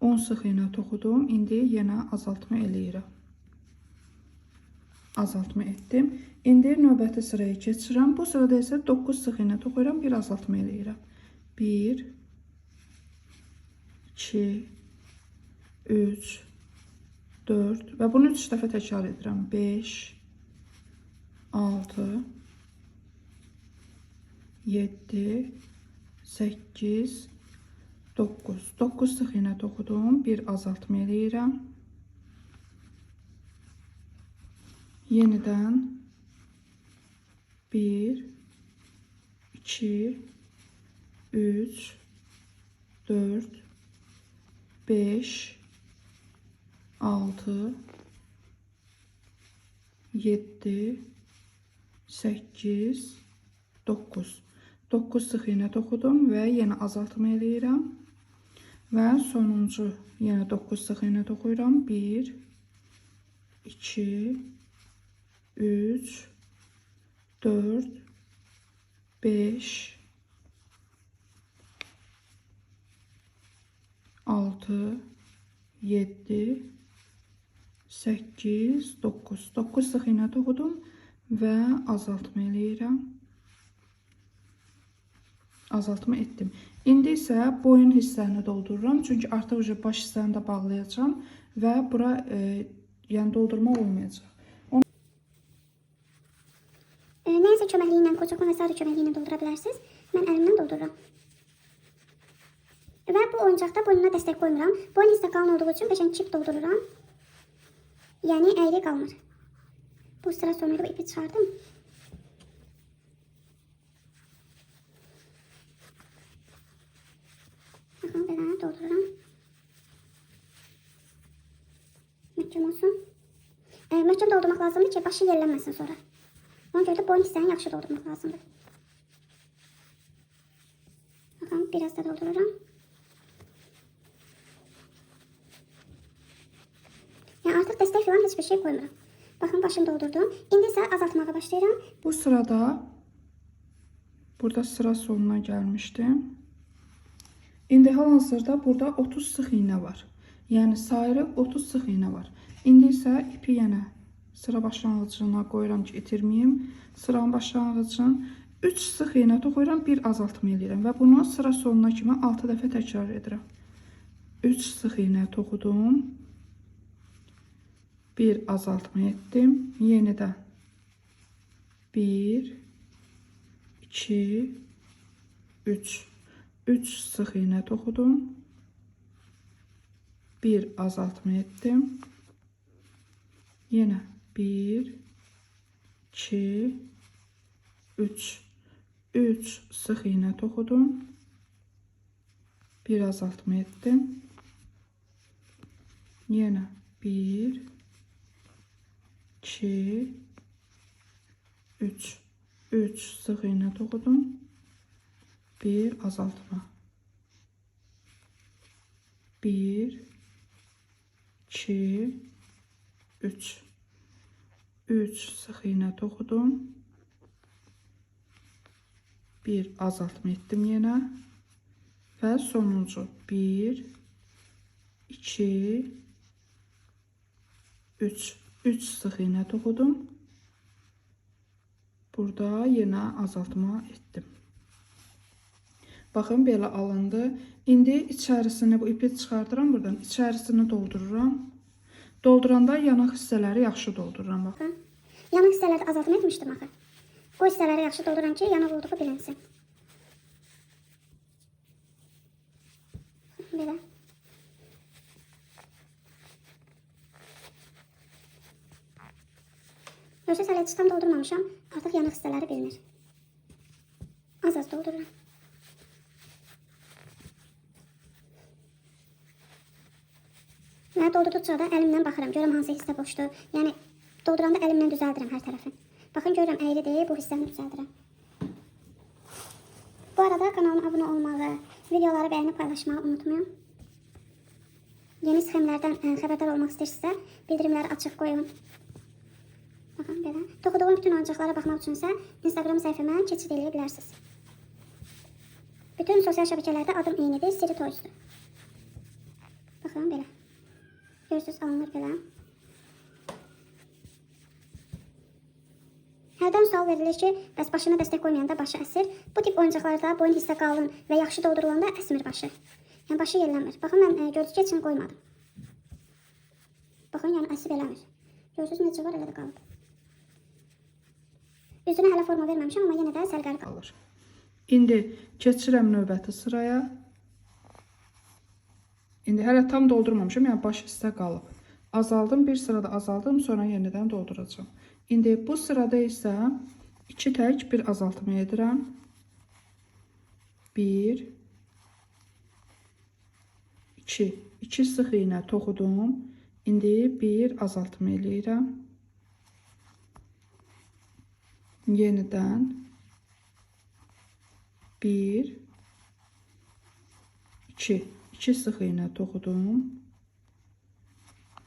10 sıx iğnə toxudum. İndi yenə azaltma eləyirəm. Azaltma etdim. İndi növbəti sıraya keçirəm. Bu sırada isə 9 sıx iğnə toxuyuram, bir azaltma eləyirəm. 1, 2, 3, 4 və bunu 3 dəfə təkrar edirəm. 5, 6, 7, 8, 9. 9 sıx iğnə toxudum, bir azaltma eləyirəm. Yenidən 1, 2, 3, 4, 5, 6, 7, 8, 9. 9 sıx iğnə toxudum və yenə azaltma eləyirəm. Və sonuncu yenə 9 sıx iğnə toxuyuram. 1, 2, 3, 4, 5, 6, 7, 8, 9. 9 sıx iğnə toxudum və azaltma eləyirəm. Azaltma etdim. İndi isə boyun hissəni doldururam. Çünki artıq baş hissəni də bağlayacağım və bura yəni doldurma olmayacaq. Nəyəsə köməkliyi ilə, qoçaqla və sarı köməkliyi ilə doldura bilərsiniz. Mən əlimdən doldururam. Və bu oyuncaqda boynuna dəstək qoymuram. Boyun hissə qalın olduğu üçün qəşəng çip doldururam. Yəni əyri qalmır. Bu sıra sonuyla ipi çıxardım. Baxın, belə doldururam. Möhkəm olsun. Möhkəm doldurmaq lazımdır ki, başı yerlənməsin sonra. Ona görə də boyun hissəni yaxşı doldurmaq lazımdır. Baxın, biraz da doldururam. Yəni artıq dəstək falan heç bir şey qoymuram. Baxın, başını doldurdum. İndi isə azaltmağa başlayıram. Bu sırada burada sıra sonuna gəlmişdim. İndi hal-hazırda burada 30 sıx iğnə var. Yəni sayırı 30 sıx iğnə var. İndi isə ipi yenə sıra başlanğıcına qoyuram ki, itirməyim. Sıranın başlanğıcının 3 sıx iğnə toxuyuram, bir azaltma eləyirəm və bunu sıra sonuna kimi 6 dəfə təkrar edirəm. 3 sıx iğnə toxudum. Bir azaltma etdim. Yenidən 1, 2, 3. 3 sıx iğnə toxudum. Bir azaltma ettim. Yine 1, 2, 3. 3 sık iğne toxudum. Bir azaltma ettim. Yine 1, 2, 3. 3 sık iğne toxudum. Bir azaltma. 1, 2, 3. 3 sık iğne toxudum. Bir azaltma ettim yine. Ve sonuncu 1, 2, 3. 3 sık iğne toxudum. Burada yine azaltma ettim. Baxın, belə alındı. İndi içərisini, bu ipi çıxardıram buradan. İçərisini doldururam. Dolduranda yanaq hissələri yaxşı doldururam. Baxın. Yanıq hissələri azaltma etmişdim axı. O hissələri yaxşı dolduram ki, yanıq olduğu bilinsin. Belə. Görürsünüz, hələ heç tam doldurmamışam. Artıq yanıq hissələri bilinir. Az doldururam. Və doldurduqca da əlimlə baxıram. Görürəm hansı hissə boşdur. Yəni dolduranda əlimlə düzəldirəm hər tərəfi. Baxın, görürəm əyri deyil, bu hissəni düzəldirəm. Bu arada kanalıma abunə olmağı, videoları bəyənib paylaşmağı unutmayın. Yeni sxemlərdən xəbərdar olmaq istəyirsinizsə, bildirimləri açıq qoyun. Baxın, belə. Toxuduğum bütün oyuncaqlara baxmaq üçünsə, Instagram səhifəmə keçid edə bilərsiniz. Bütün sosial şəbəkələrdə adım eynidir, Siri Toys'dur. Baxın, belə. Görürsünüz, alınır belə. Hərdən sual verilir ki, bəs başına dəstək qoymayanda başı əsir. Bu tip oyuncaqlarda boyun hissə qalın və yaxşı doldurulanda əsmir başı. Yəni başı yellənmir. Baxın, mən görücü üçün qoymadım. Baxın, yəni əsib eləmir. Görürsünüz, necə var, elə də qalıb. Üzünə hələ forma verməmişəm, amma yenə də sərgəli qalır. İndi keçirəm növbəti sıraya. İndi hələ tam doldurmamışam, yəni baş hissə qalıb. Azaldım, bir sırada azaldım, sonra yenidən dolduracağım. İndi bu sırada isə 2 tək bir azaltma edirəm. 1, 2. 2 sıx iğnə toxudum. İndi bir azaltma eləyirəm. Yenidən 1, 2. 2 sıx iğnə toxudum.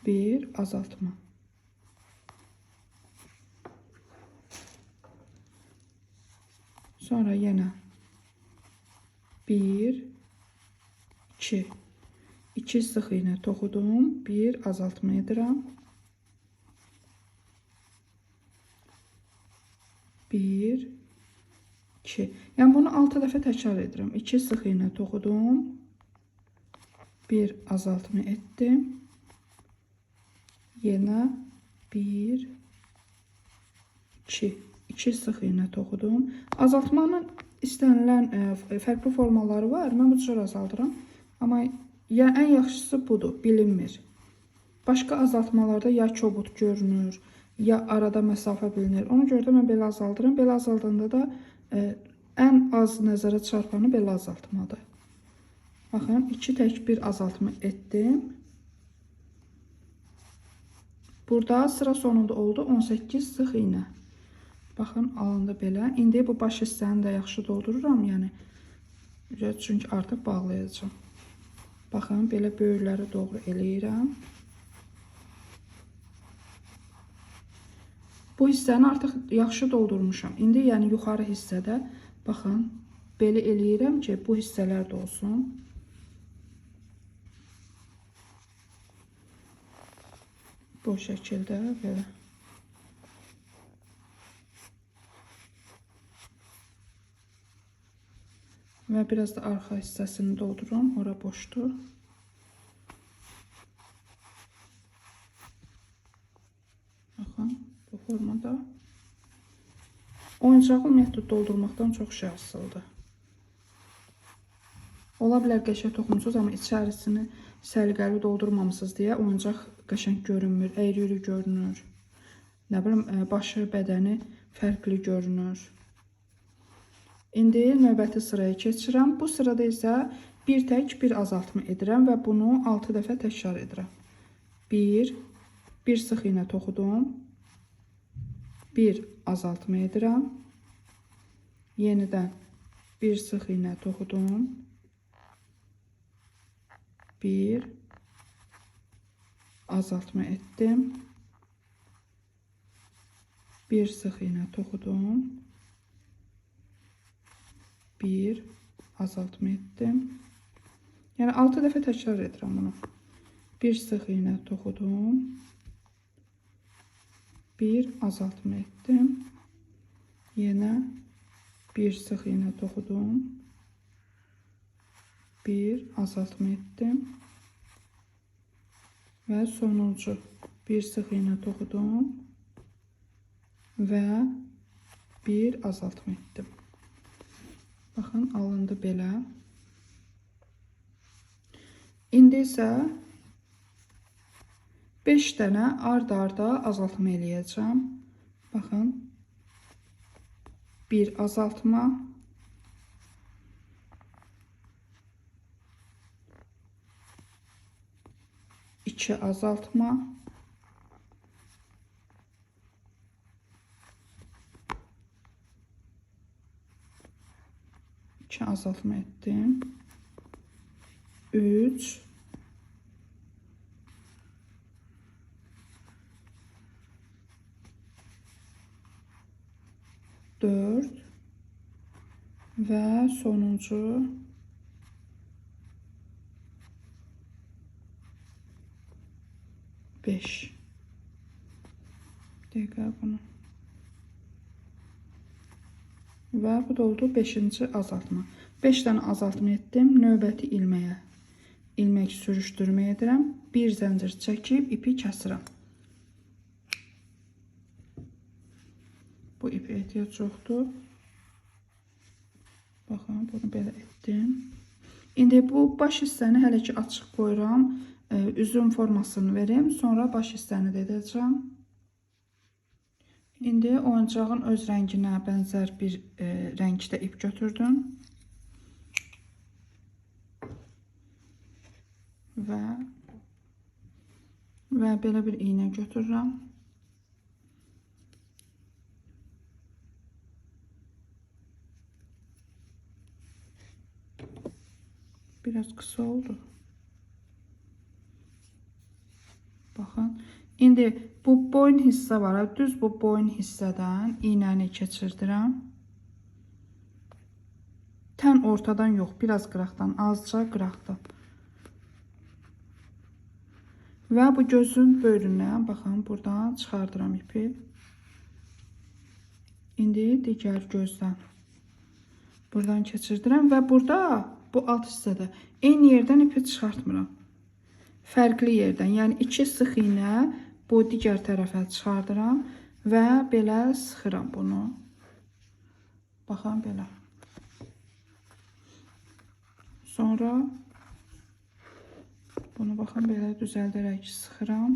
Bir azaltma. Sonra yenə 1, 2. 2 sıx iğnə toxudum. Bir azaltma edirəm. 1, 2. Yəni bunu 6 dəfə təkrar edirəm. 2 sıx iğnə toxudum. Bir azaltma etdim. Yenə 1, 2. 2 sıx iğnə toxudum. Azaltmanın istənilən fərqli formaları var. Mən bu cür azaldıram. Amma ya ən yaxşısı budur, bilinmir. Başqa azaltmalarda ya kobud görünür, ya arada məsafə bilinir. Ona görə də mən belə azaldıram. Belə azaldanda da ən az nəzərə çarpanı belə azaltmadır. Baxın, 2 tək bir azaltma etdim. Burada sıra sonunda oldu 18 sıx iğnə. Baxın, alındı belə. İndi bu baş hissəni də yaxşı doldururam. Yəni, çünki artıq bağlayacağım. Baxın, belə böyürləri doğru eləyirəm. Bu hissəni artıq yaxşı doldurmuşam. İndi yəni yuxarı hissədə, baxın, belə eləyirəm ki, bu hissələr də olsun. Bu şəkildə belə. Və biraz da arxa hissəsini doldururam. Ora boşdur. Baxın, bu formada. Oyuncağı ümumiyyətlə doldurmaqdan çox şey asıldı. Ola bilər qəşəng toxunusuz, amma içərisini səliqəli doldurmamısınız deyə oyuncaq qəşəng görünmür, əyri-üyrü görünür. Nə bilim, başı, bədəni fərqli görünür. İndi növbəti sıraya keçirəm. Bu sırada isə bir tək bir azaltma edirəm və bunu 6 dəfə təkrar edirəm. 1 sıx iynə toxudum. 1 azaltma edirəm. Yenidən 1 sıx iynə toxudum. 1 azaltma etdim. 1 sıx iynə toxudum. 1 azaltma etdim. Yəni 6 dəfə təkrar edirəm bunu. 1 sıx iynə toxudum. 1 azaltma etdim. Yenə 1 sıx iynə toxudum. 1 azaltma etdim. Və sonuncu 1 sıx iynə toxudum. Və 1 azaltma etdim. Baxın, alındı belə. İndi isə 5 dənə ard-arda azaltma eləyəcəm. Baxın. 1 azaltma. 2 azaltma. 2 azaltma etdim. 3 4 və sonuncu 5. Dəqiqə bunu. Və bu da oldu 5-ci azaltma. 5 dənə azaltma etdim. Növbəti ilməyə ilmək sürüşdürmə edirəm. Bir zəncir çəkib ipi kəsirəm. Bu ipi ehtiyac yoxdur. Baxın, bunu belə etdim. İndi bu baş hissəni hələ ki açıq qoyuram. Üzüm formasını verim. Sonra baş hissəni də edəcəm. İndi oyuncağın öz rənginə bənzər bir rəngdə ip götürdüm. Və belə bir iynə götürürəm. Biraz qısa oldu. Baxın. İndi bu boyun hissə var. Düz bu boyun hissədən iynəni keçirdirəm. Tən ortadan yox, biraz qıraqdan, azca qıraqdan. Və bu gözün böyründən, baxın, buradan çıxardıram ipi. İndi digər gözdən buradan keçirdirəm və burada, bu alt hissədə eyni yerdən ipi çıxartmıram. Fərqli yerdən, yəni 2 sıx iynə bu digər tərəfə çıxardıram və belə sıxıram bunu. Baxın, belə. Sonra bunu baxın, belə düzəldərək sıxıram.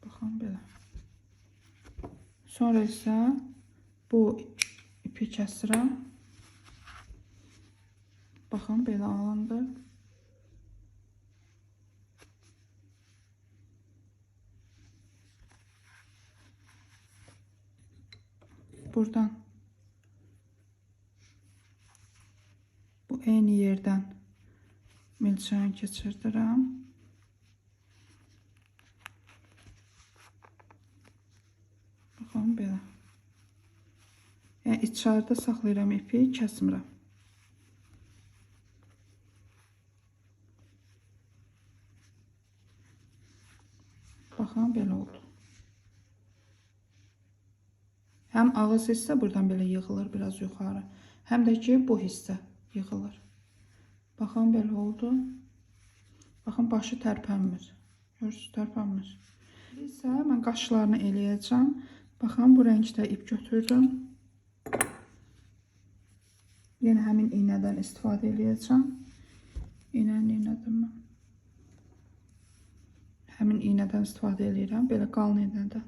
Baxın, belə. Sonra isə bu ipi kəsirəm. Baxın, belə alındı. Buradan bu eyni yerdən milçəni keçirdirəm. Baxın, belə. Yəni, içəridə saxlayıram ipi, kəsmirəm. Baxın, belə oldu. Həm ağız hissə buradan belə yığılır, biraz yuxarı. Həm də ki, bu hissə yığılır. Baxın, belə oldu. Baxın, başı tərpənmir. Görürsünüz, tərpənmir. İsə mən qaşlarını eləyəcəm. Baxın, bu rəngdə ip götürdüm. Yenə həmin iynədən istifadə edəcəm. İynəni iynədim mən. Həmin iynədən istifadə edirəm. Belə qalın iynədən.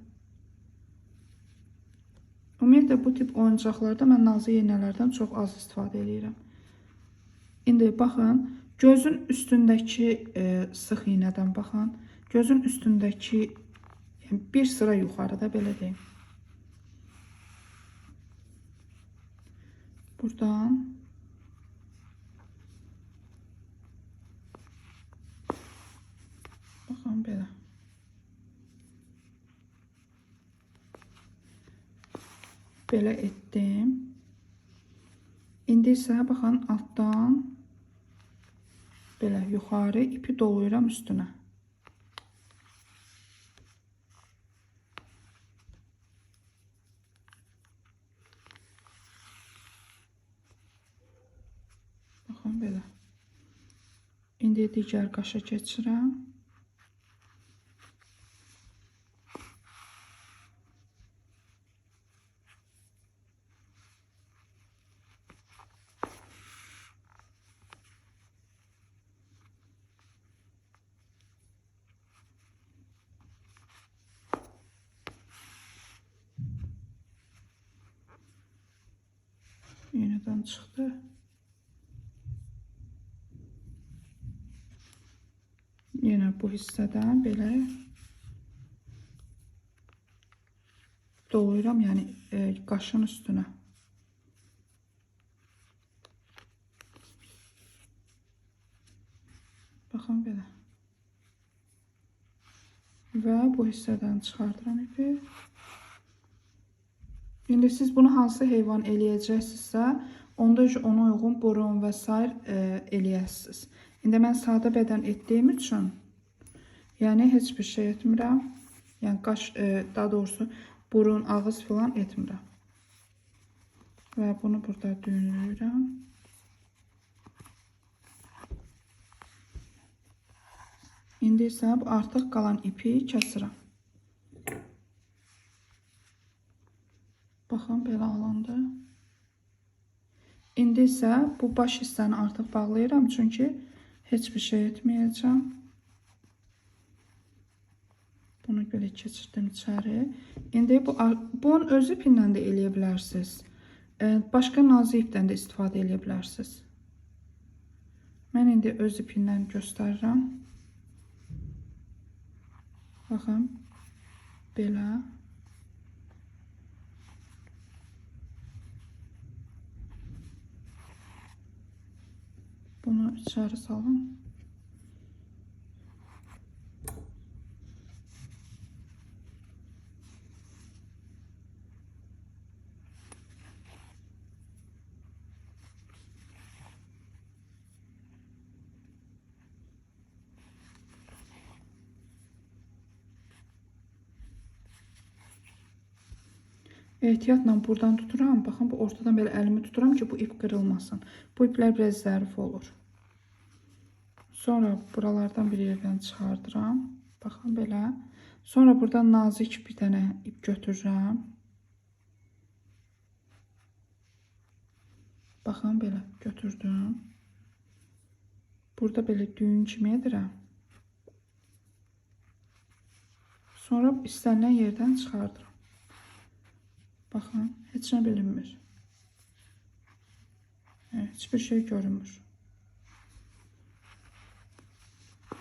Ümumiyyətlə bu tip oyuncaqlarda mən nazik iynələrdən çox az istifadə edirəm. İndi baxın, gözün üstündəki sıx iynədən baxın. Gözün üstündəki bir sıra yuxarıda belə deyim. Buradan baxın belə. Belə etdim. İndi isə baxın altdan belə yuxarı ipi dolayıram üstünə. Baxın belə. İndi digər qaşa keçirəm. Yeniden çıxdı. Yenə bu hissədən belə dolayıram, yəni qaşın üstünə. Baxın belə. Və bu hissədən çıxardıram ipi. İndi siz bunu hansı heyvan eləyəcəksinizsə, onda ona uyğun burun və sair eləyəsiniz. İndi mən sadə bədən etdiyim üçün, yəni heç bir şey etmirəm. Yəni qaş, daha doğrusu burun, ağız filan etmirəm. Və bunu burada düğümləyirəm. İndi isə artıq qalan ipi kəsirəm. Baxın, belə alındı. İndi isə bu baş hissəni artıq bağlayıram, çünki heç bir şey etməyəcəm. Bunu belə keçirdim içəri. İndi bunun öz ipindən də eləyə bilərsiniz. Başqa nazik ipdən də istifadə eləyə bilərsiniz. Mən indi öz ipindən göstərirəm. Baxın, belə. Bunu içəri salın. Ehtiyatla buradan tuturam. Baxın, bu ortadan belə əlimi tuturam ki, bu ip qırılmasın. Bu iplər biraz zərif olur. Sonra buralardan bir yerdən çıxardıram. Baxın, belə. Sonra buradan nazik bir dənə ip götürürəm. Baxın, belə götürdüm. Burada belə düyün kimi edirəm. Sonra istənilən yerdən çıxardıram. Baxın, heç nə bilinmir. Hiçbir şey görünmür.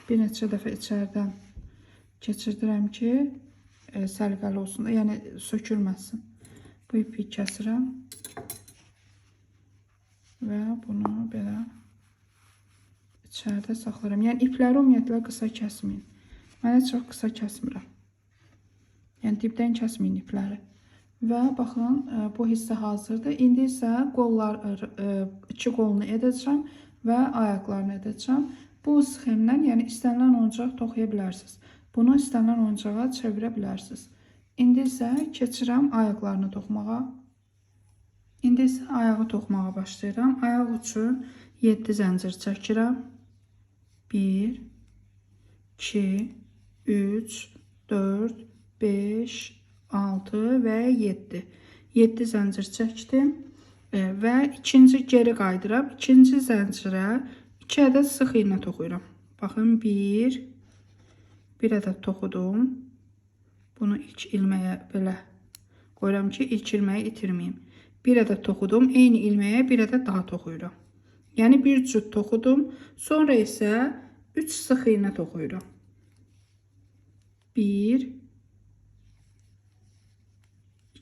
Bir neçə dəfə içərdən keçirdirəm ki, səliqəli olsun, yəni sökülməsin. Bu ipi kəsirəm və bunu belə içəridə saxlayıram. Yəni ipləri ümumiyyətlə qısa kəsməyin. Mən heç çox qısa kəsmirəm. Yəni dibdən kəsməyin ipləri. Və baxın, bu hissə hazırdır. İndi isə iki qolunu edəcəm və ayaqlarını edəcəm. Bu sxemlə, yəni istənilən oyuncaq toxuya bilərsiniz. Bunu istənilən oyuncağa çevirə bilərsiniz. İndi isə keçirəm ayaqlarını toxumağa. İndi isə ayağı toxumağa başlayıram. Ayaq üçün 7 zəncir çəkirəm. 1, 2, 3, 4, 5, 6 və 7. 7 zəncir çəkdim. və ikinci geri qaydıram. İkinci zəncirə 2 ədəd sıx iynə toxuyuram. Baxın, 1 ədəd toxudum. Bunu ilk ilməyə belə qoyuram ki, ilk ilməyi itirməyim. 1 ədəd toxudum. Eyni ilməyə 1 ədəd daha toxuyuram. Yəni bir cüt toxudum. Sonra isə 3 sıx iynə toxuyuram. 1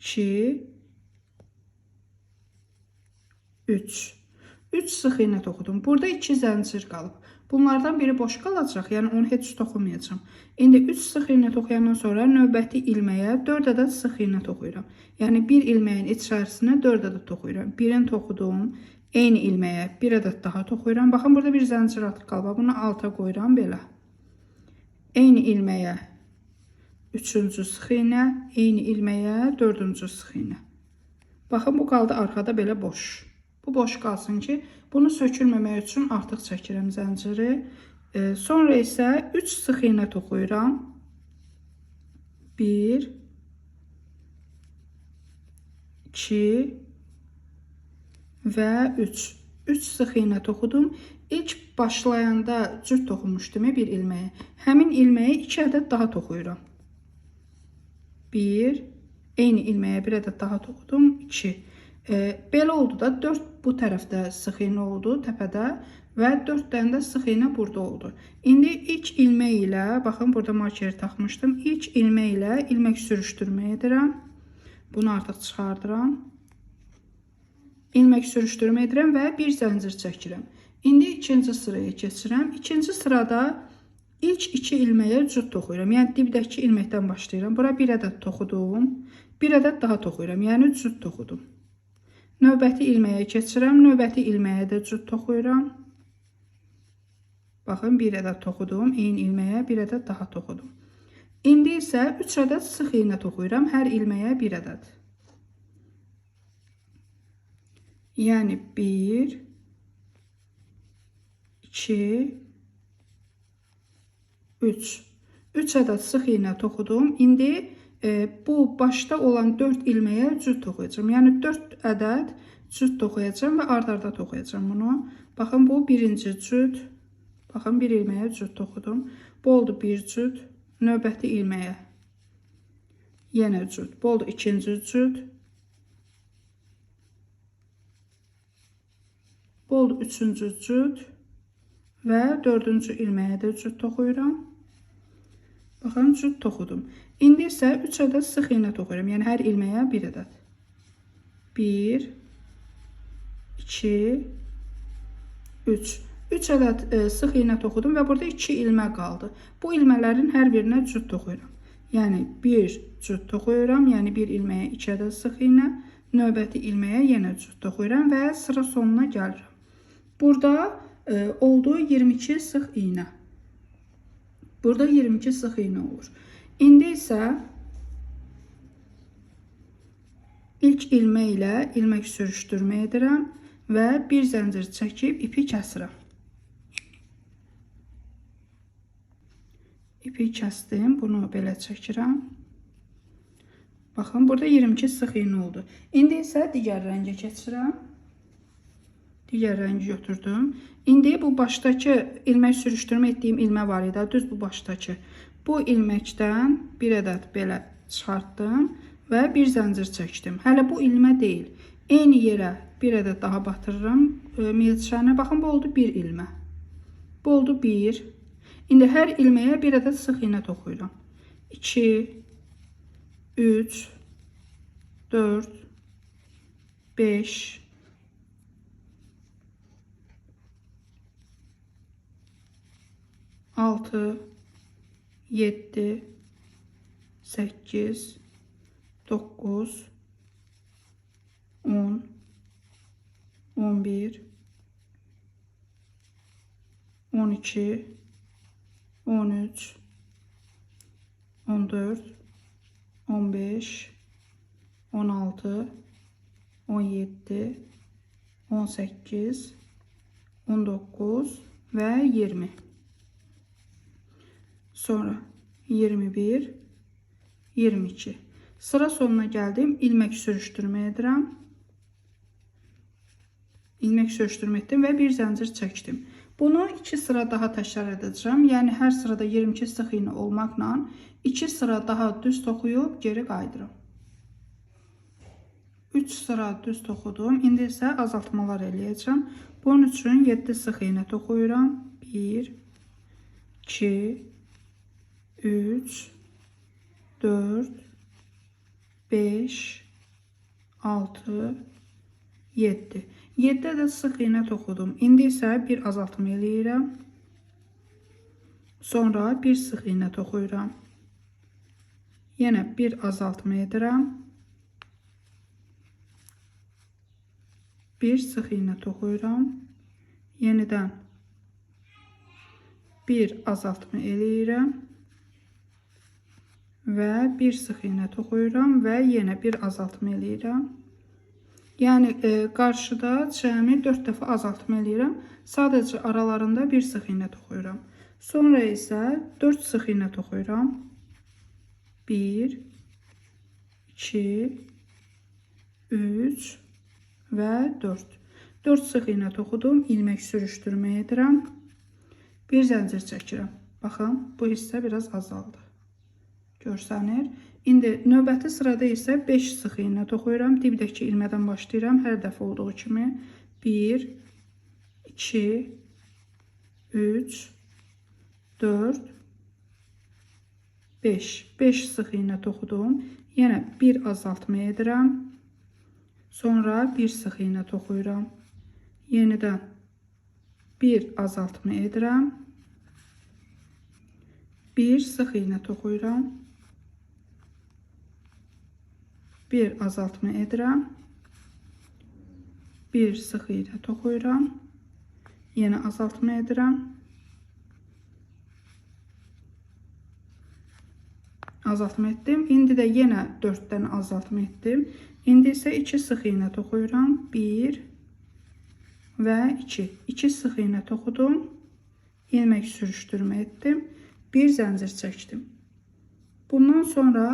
2 3 sıx iynə toxudum. Burada 2 zəncir qalıb. Bunlardan biri boş qalacaq, yəni onu heç toxumayacağım. İndi 3 sıx iynə toxuyandan sonra növbəti ilməyə 4 ədəd sıx iynə toxuyuram. Yəni bir ilməyin içərisinə 4 ədəd toxuyuram. Birini toxudum, eyni ilməyə 1 ədəd daha toxuyuram. Baxın, burada bir zəncir artıq qalıb. Bunu alta qoyuram belə. Eyni ilməyə 3-cü sıx iynə, eyni ilməyə 4-cü sıx iynə. Baxın, bu qaldı arxada belə boş. Bu boş qalsın ki, bunu sökülməmək üçün artıq çəkirəm zənciri. Sonra isə 3 sıx iynə toxuyuram. 1 2 və 3. 3 sıx iynə toxudum. İlk başlayanda cüt toxumuşdum bir ilməyə. Həmin ilməyə 2 ədəd daha toxuyuram. 1, eyni ilməyə 1 ədəd daha toxudum. 2. Belə oldu da 4 bu tərəfdə sıx iynə oldu təpədə və 4 dənə də sıx iynə burada oldu. İndi ilk ilmək ilə, baxın, burada markeri taxmışdım. İlk ilmək ilə ilmək sürüşdürmə edirəm. Bunu artıq çıxardıram. İlmək sürüşdürmə edirəm və bir zəncir çəkirəm. İndi ikinci sıraya keçirəm. İkinci sırada ilk 2 ilməyə cüt toxuyuram. Yəni dibdəki ilməkdən başlayıram. Bura 1 ədəd toxudum. 1 ədəd daha toxuyuram. Yəni cüt toxudum. Növbəti ilməyə keçirəm. Növbəti ilməyə də cüt toxuyuram. Baxın, 1 ədəd toxudum. Eyni ilməyə 1 ədəd daha toxudum. İndi isə 3 ədəd sıx iynə toxuyuram. Hər ilməyə 1 ədəd. Yəni 1 2 3. 3 ədəd sıx iynə toxudum. İndi bu başda olan 4 ilməyə cüt toxuyacağım. Yəni 4 ədəd cüt toxuyacağım və ard-arda toxuyacağım bunu. Baxın, bu birinci cüt. Baxın, bir ilməyə cüt toxudum. Bu oldu bir cüt. Növbəti ilməyə yenə cüt. Bu oldu ikinci cüt. Bu oldu üçüncü cüt. Və dördüncü ilməyə də cüt toxuyuram. Baxın, cüt toxudum. İndi isə 3 ədəd sıx iynə toxuyuram. Yəni hər ilməyə 1 ədəd. 1 2 3. 3 ədəd sıx iynə toxudum və burada 2 ilmə qaldı. Bu ilmələrin hər birinə cüt toxuyuram. Yəni bir cüt toxuyuram. Yəni bir ilməyə 2 ədəd sıx iynə. Növbəti ilməyə yenə cüt toxuyuram və sıra sonuna gəlirəm. Burada oldu 22 sıx iynə. Burada 22 sıx iynə olur. İndi isə ilk ilmək ilə ilmək sürüşdürmə edirəm və bir zəncir çəkib ipi kəsirəm. İpi kəsdim, bunu belə çəkirəm. Baxın, burada 22 sıx iynə oldu. İndi isə digər rəngə keçirəm. Digər rəngi götürdüm. İndi bu başdakı ilmək sürüşdürmə etdiyim ilmə var idi. Düz bu başdakı. Bu ilməkdən bir ədəd belə çıxartdım və bir zəncir çəkdim. Hələ bu ilmə deyil. Eyni yerə bir ədəd daha batırıram milçəni. Baxın, bu oldu bir ilmə. Bu oldu 1. İndi hər ilməyə bir ədəd sıx iynə toxuyuram. 2 3 4 5 6 7 8 9 10 11 12 13 14 15 16 17 18 19 və 20. Sonra 21 22. Sıra sonuna gəldim. İlmək sürüşdürmə edirəm. ilmek sürüştürmə etdim və bir zəncir çəkdim. Bunu 2 sıra daha təkrar edəcəm. Yəni hər sırada 22 sıx iynə olmaqla 2 sıra daha düz toxuyub geri qayıdıram. 3 sıra düz toxudum. İndi isə azaltmalar eləyəcəm. Bunun üçün 7 sıx iynə toxuyuram. 1, 2, 3, 4, 5, 6, 7. 7 ədəd sıx iynə toxudum. İndi isə bir azaltma eləyirəm. Sonra bir sıx iynə toxuyuram. Yenə bir azaltma edirəm. Bir sıx iynə toxuyuram. Yenidən bir azaltma eləyirəm. Və bir sıx iynə toxuyuram və yenə bir azaltma eləyirəm. Yəni qarşıda cəmi 4 dəfə azaltma eləyirəm. Sadəcə aralarında bir sıx iynə toxuyuram. Sonra isə 4 sıx iynə toxuyuram. 1, 2, 3 və 4. 4 sıx iynə toxudum. İlmək sürüşdürmə edirəm. Bir zəncir çəkirəm. Baxın, bu hissə biraz azaldı. Görsənir. İndi növbəti sırada isə 5 sıx iynə toxuyuram. Dibdəki ilmədən başlayıram. Hər dəfə olduğu kimi 1, 2, 3, 4, 5. 5 sıx iynə toxudum. Yenə bir azaltma edirəm. Sonra bir sıx iynə toxuyuram. Yenidən bir azaltma edirəm. Bir sıx iynə toxuyuram. Bir azaltma edirəm. Bir sıx iynə toxuyuram. Yenə azaltma edirəm. Azaltma etdim. İndi də yenə 4-dən azaltma etdim. İndi isə 2 sıx iynə toxuyuram. 1 və 2. 2 sıx iynə toxudum. İlmək sürüşdürmə etdim. Bir zəncir çəkdim. Bundan sonra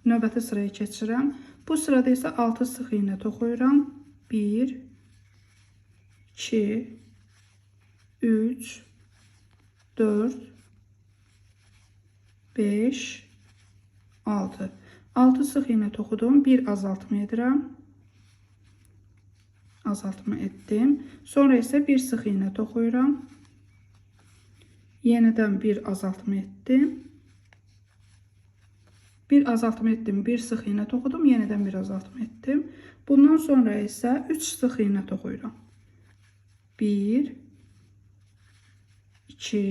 növbəti sıraya keçirəm. Bu sırada isə 6 sıx iynə toxuyuram. 1, 2, 3, 4, 5, 6. 6 sıx iynə toxudum. Bir azaltma edirəm. Azaltma etdim. Sonra isə bir sıx iynə toxuyuram. Yenidən bir azaltma etdim. Bir azaltma etdim. Bir sıx iynə toxudum. Yenidən bir azaltma etdim. Bundan sonra isə 3 sıx iynə toxuyuram. 1, 2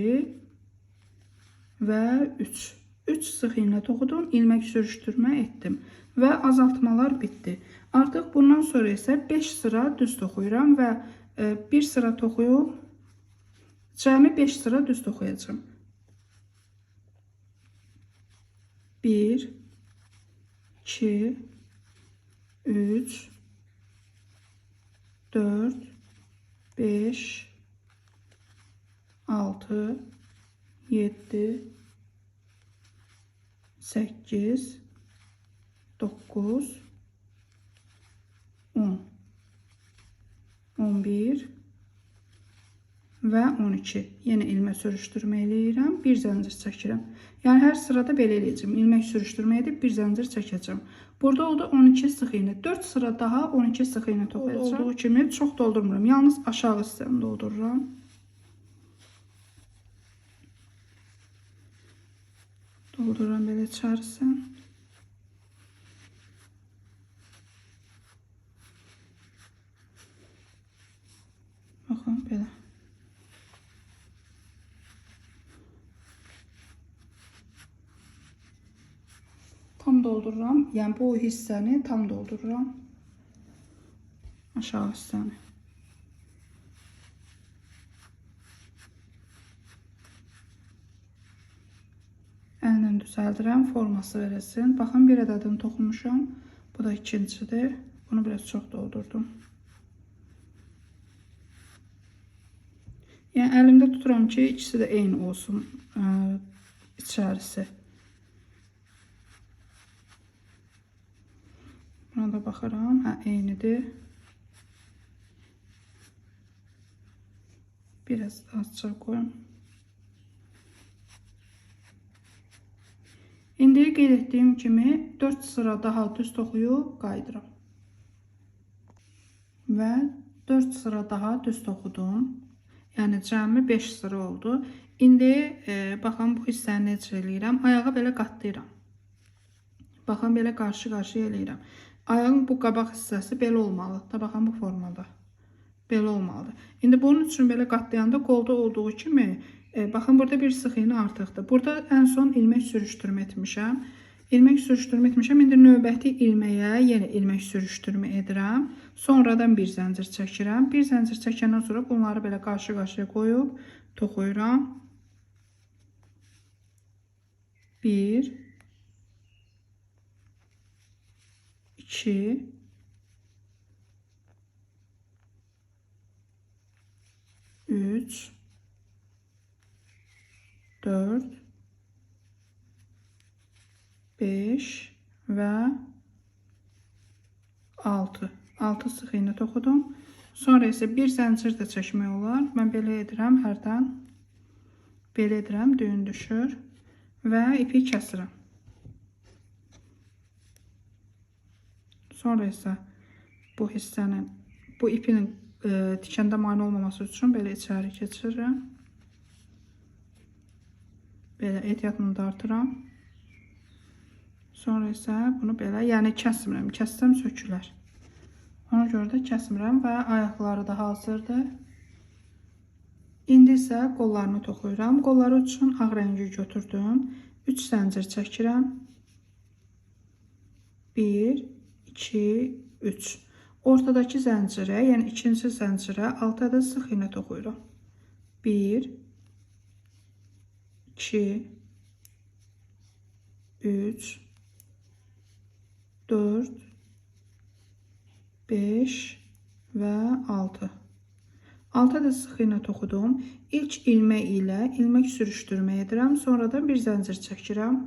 və 3. 3 sıx iynə toxudum. İlmək sürüşdürmə etdim. Və azaltmalar bitdi. Artıq bundan sonra isə 5 sıra düz toxuyuram və bir sıra toxuyub cəmi 5 sıra düz toxuyacağım. 1, 2, 3, 4, 5, 6, 7, 8, 9, 10, 11 və 12. Yenə ilmə sürüşdürmə eləyirəm. Bir zəncir çəkirəm. Yəni hər sırada belə eləyəcəm. İlmək sürüşdürmə edib bir zəncir çəkəcəm. Burada oldu 12 sıx iynə. 4 sıra daha 12 sıx iynə toxuyacağam. Olduğu kimi çox doldurmuram. Yalnız aşağı hissəni doldururam. Doldururam belə içərisin. Baxın belə. Tam doldururam. Yəni bu hissəni tam doldururam. Aşağı hissəni. Əllə düzəldirəm, forması verəsin. Baxın, bir ədədini toxumuşam. Bu da ikincidir. Bunu biraz çox doldurdum. Yəni əlimdə tuturam ki, ikisi də eyni olsun içərisi. Buna da baxıram. Hə, eynidir. Biraz azca qoyum. İndi qeyd etdiyim kimi 4 sıra daha düz toxuyub qayıdıram. Və 4 sıra daha düz toxudum. Yəni cəmi 5 sıra oldu. İndi baxın bu hissəni necə eləyirəm. Ayağı belə qatlayıram. Baxın belə qarşı-qarşıya eləyirəm. Ayağın bu qabaq hissəsi belə olmalıdır da, baxın bu formada. Belə olmalıdır. İndi bunun üçün belə qatlayanda qolda olduğu kimi, baxın burada bir sıx iğne artıqdır. Burada ən son ilmək sürüşdürmə etmişəm. İlmək sürüşdürmə etmişəm. İndi növbəti ilməyə yenə ilmək sürüşdürmə edirəm. Sonradan bir zəncir çəkirəm. Bir zəncir çəkəndən sonra bunları belə qarşı-qarşıya qoyub toxuyuram. 1 2 3 4 5 və 6. 6 sıx iğne toxudum. Sonra isə bir zəncir də çəkmək olar. Mən belə edirəm hərdən. Belə edirəm, düyün düşür və ipi kəsirəm. Sonra isə bu hissənin, bu ipinin tikəndə mane olmaması üçün belə içəri keçirirəm. Belə ehtiyatla dartıram. Sonra isə bunu belə, yəni kəsmirəm. Kəssəm sökülər. Ona görə də kəsmirəm və ayaqları da hazırdır. İndi isə qollarını toxuyuram. Qolları üçün ağ rəngi götürdüm. 3 zəncir çəkirəm. 1 2 3. Ortadakı zəncirə, yəni ikinci zəncirə 6 ədəd sıx iğne toxuyuram. 1 2 3 4 5 və 6. 6 ədəd sıx iğne toxudum. İlk ilmək ilə ilmək sürüşdürmə edirəm. Sonradan bir zəncir çəkirəm.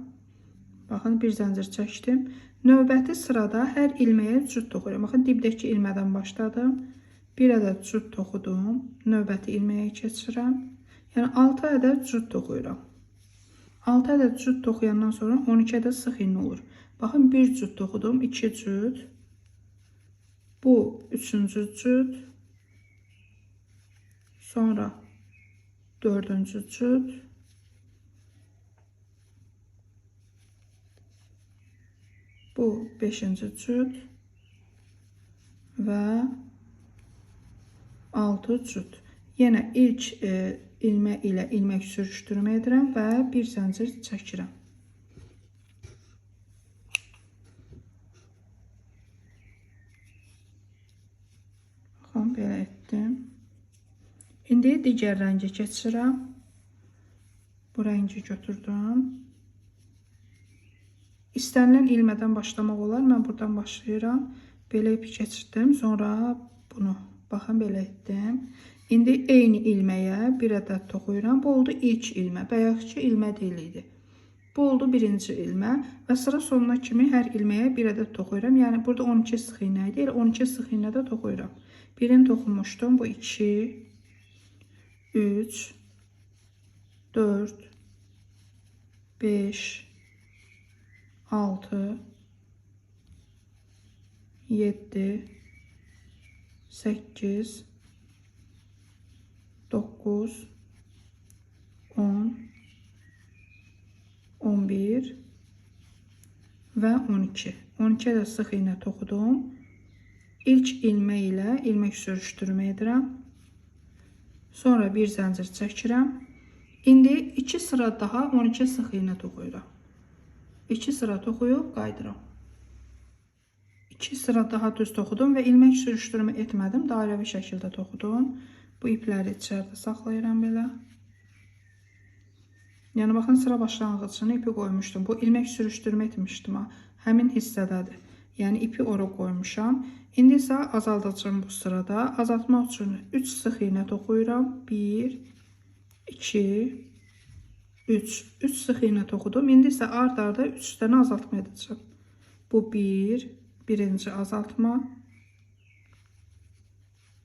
Baxın, bir zəncir çəkdim. Növbəti sırada hər ilməyə cüt toxuyuram. Baxın, dibdəki ilmədən başladım. Bir ədəd cüt toxudum. Növbəti ilməyə keçirəm. Yəni 6 ədəd cüt toxuyuram. 6 ədəd cüt toxuyandan sonra 12 ədəd sıx iğne olur. Baxın, bir cüt toxudum, 2 cüt. Bu üçüncü cüt. Sonra dördüncü cüt. Bu 5-ci cüt və 6 cüt. Yenə ilk ilmə ilə ilmək sürüşdürmə edirəm və bir zəncir çəkirəm. Baxın, belə etdim. İndi digər rəngi keçirəm. Bu rəngi götürdüm. İstənilən ilmədən başlamaq olar. Mən buradan başlayıram. Belə ipi keçirdim. Sonra bunu, baxın, belə etdim. İndi eyni ilməyə bir ədəd toxuyuram. Bu oldu ilk ilmə. Bayaqki ilmə deyildi. Bu oldu birinci ilmə. Və sıra sonuna kimi hər ilməyə bir ədəd toxuyuram. Yəni burada 12 sıx iğne idi. Elə 12 sıx iğne də toxuyuram. Birini toxumuşdum. Bu 2 3 4 5 6 7 8 9 10 11 və 12. 12 də sıx iğne toxudum. İlk ilmə ilə ilmək sürüşdürmə edirəm. Sonra bir zəncir çəkirəm. İndi 2 sıra daha 12 sıx iğne toxuyuram. 2 sıra toxuyub qayıdıram. 2 sıra daha düz toxudum və ilmək sürüşdürmə etmədim. Dairəvi şəkildə toxudum. Bu ipləri içəridə saxlayıram belə. Yəni baxın, sıra başlanğıcını ipi qoymuşdum. Bu ilmək sürüşdürmə etmişdim. Həmin hissədədir. Yəni ipi ora qoymuşam. İndi isə azaldacağım bu sırada. Azaltmaq üçün 3 sıx iğne toxuyuram. 1 2 3. 3 sıx iğne toxudum. İndi isə ard-arda 3 dənə azaltma edəcəm. Bu 1, birinci azaltma,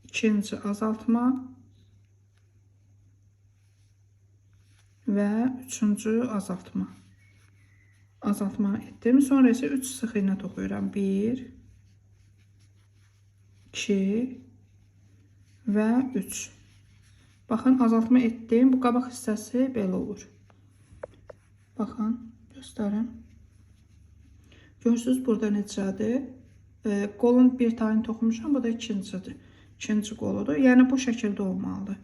ikinci azaltma, və üçüncü azaltma. Azaltma etdim. Sonra isə 3 sıx iğnə toxuyuram. 1, 2 və 3. Baxın, azaltma etdim. Bu qabaq hissəsi belə olur. Baxın, göstərim. Görürsünüz, burada necədir? Qolun bir tayını toxumuşam, bu da ikincidir. İkinci qoludur. Yəni, bu şəkildə olmalıdır.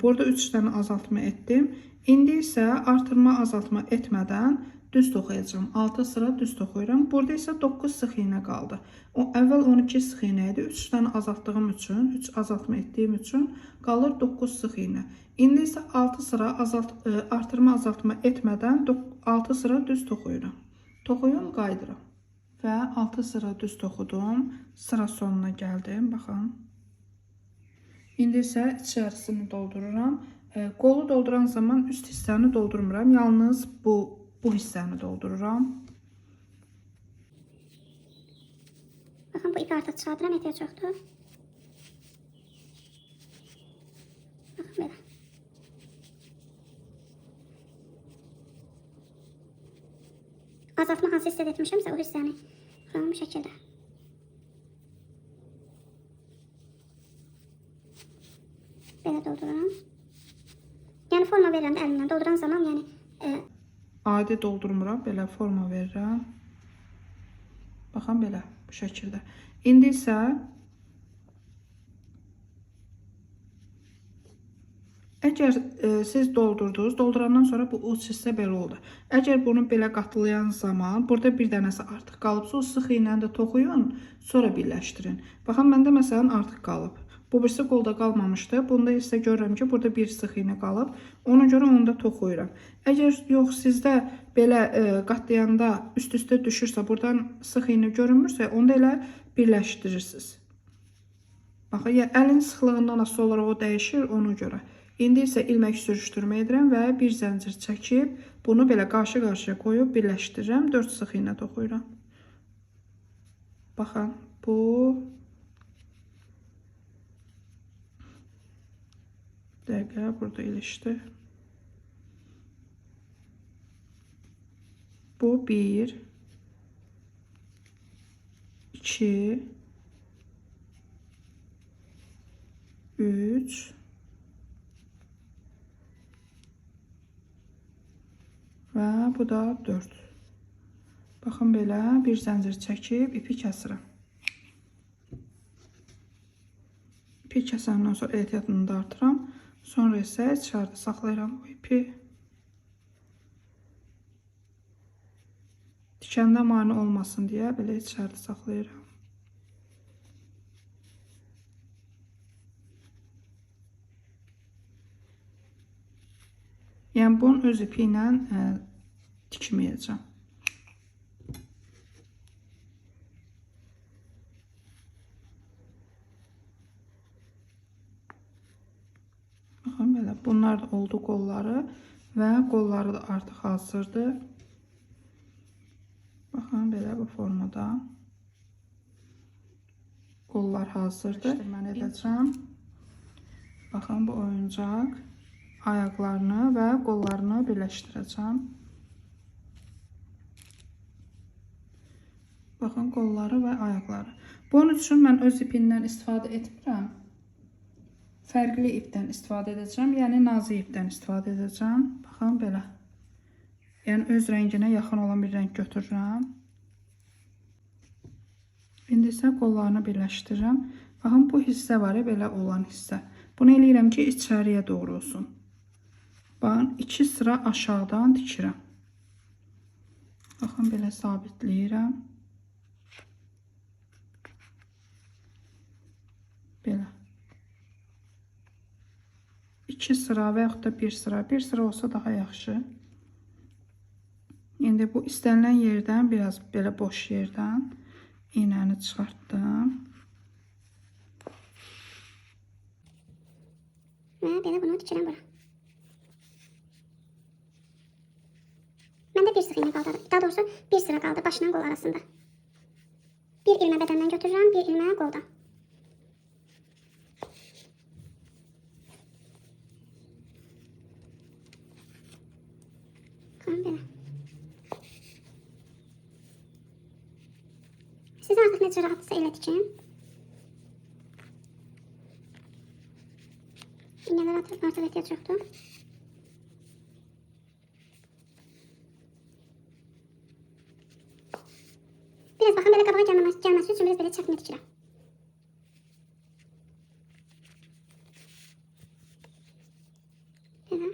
Burada 3 dənə azaltma etdim. İndi isə artırma, azaltma etmədən düz toxuyacağım. 6 sıra düz toxuyuram. Burada isə 9 sıx iğnə qaldı. Əvvəl 12 sıx iğnə idi. 3 dənə azaltdığım üçün, 3 azaltma etdiyim üçün qalır 9 sıx iğnə. İndi isə 6 sıra artırma, azaltma etmədən 6 sıra düz toxuyuram. Toxuyun, qaydıram. Və 6 sıra düz toxudum. Sıra sonuna gəldim. Baxın. İndi isə içərisini doldururam. Qolu dolduran zaman üst hissəni doldurmuram. Yalnız bu hissəni doldururam. Baxın, bu ipi artıq çıxardıram, ehtiyac yoxdur. Baxın, belə. Azaltma hansı hissədə etmişəmsə, o hissəni vururam bu şəkildə. Belə doldururam. Yəni, forma verirəm də əlimlə. Dolduran zaman, yəni... Adi doldurmuram, belə forma verirəm. Baxın, belə, bu şəkildə. İndi isə əgər siz doldurdunuz, doldurandan sonra bu uc hissə belə oldu. Əgər bunu belə qatlayan zaman, burada bir dənəsi artıq qalıbsa, o sıx iğnəni də toxuyun, sonra birləşdirin. Baxın, məndə məsələn artıq qalıb. Bu birisi qolda qalmamışdı. Bunda isə görürəm ki, burada bir sıx iğnə qalıb. Ona görə onu da toxuyuram. Əgər yox, sizdə belə qatlayanda üst-üstə düşürsə, buradan sıx iğnə görünmürsə, onu da elə birləşdirirsiniz. Baxın, yəni, əlin sıxlığından asılı olaraq o dəyişir, ona görə. İndi isə ilmək sürüşdürmə edirəm və bir zəncir çəkib, bunu belə qarşı-qarşıya qoyub birləşdirirəm. 4 sıx iğnə toxuyuram. Baxın, bu... Dəqiqə, burada ilişdi. Bu 1, 2, 3 və bu da 4. Baxın, belə bir zəncir çəkib ipi kəsirəm. İpi kəsəndən sonra ehtiyatını da artıram. Sonra isə içəridə saxlayıram bu ipi. Tikəndə mane olmasın deyə belə içəridə saxlayıram. Yəni, bunun öz ipi ilə tikməyəcəm. Baxın, belə. Bunlar da oldu qolları və qolları da artıq hazırdır. Baxın, belə bu formada. Qollar hazırdır. Mən edəcəm. Baxın, bu oyuncaq ayaqlarını və qollarını birləşdirəcəm. Baxın, qolları və ayaqları. Bunun üçün mən öz ipindən istifadə etmirəm. Fərqli ipdən istifadə edəcəm, yəni nazik ipdən istifadə edəcəm. Baxın, belə. Yəni, öz rənginə yaxın olan bir rəng götürürəm. İndi isə qollarını birləşdirirəm. Baxın, bu hissə var ya, belə olan hissə. Bunu eləyirəm ki, içəriyə doğru olsun. Baxın, 2 sıra aşağıdan tikirəm. Baxın, belə sabitləyirəm. Belə. 2 sıra və yaxud da 1 sıra. 1 sıra olsa daha yaxşı. İndi bu istənilən yerdən, biraz belə boş yerdən iğnəni çıxartdım. Və belə bunu tikirəm bura. Məndə bir sıx iğnə qaldı. Daha doğrusu bir sıra qaldı başla qol arasında. Bir ilmə bədəndən götürürəm, bir ilmə qoldan. necə rahatsa elə tikin. İğnələr artıq ehtiyac yoxdur. Biraz baxın, belə qabağa gəlməsi üçün biraz belə çətinə tikirəm. Belə.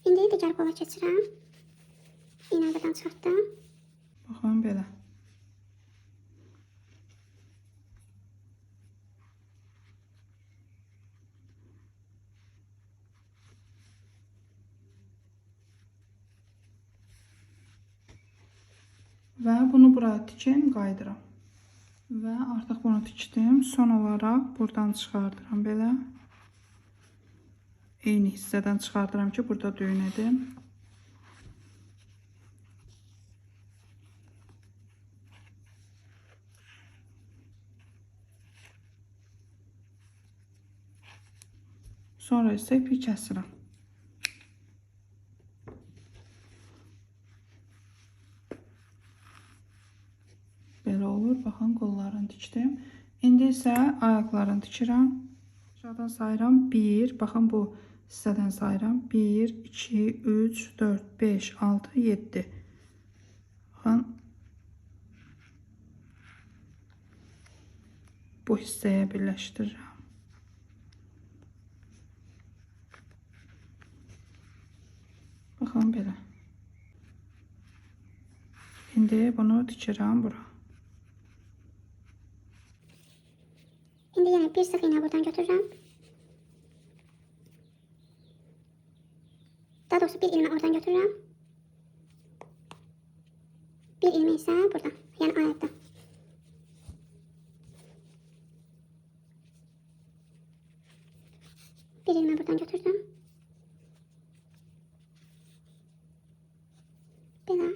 İndi digər qola keçirəm. İğnəni buradan çıxartdım. Baxın belə. Və bunu bura tikin, qaydıram. Və artıq bunu tikdim. Son olaraq buradan çıxardıram belə. Eyni hissədən çıxardıram ki, burada düyün edim. Sonra isə ipi kəsirəm. Belə olur. Baxın, qollarını tikdim. İndi isə ayaqlarını tikirəm. Aşağıdan sayıram. 1, baxın bu hissədən sayıram. 1, 2, 3, 4, 5, 6, 7. Baxın. Bu hissəyə birləşdirirəm. Baxın belə. İndi bunu tikirəm bura. İndi yenə bir sıx iğnə buradan götürürəm. Daha doğrusu bir ilmə oradan götürürəm. Bir ilmə isə buradan, yəni ayaqdan. Bir ilmə buradan götürdüm. Belə.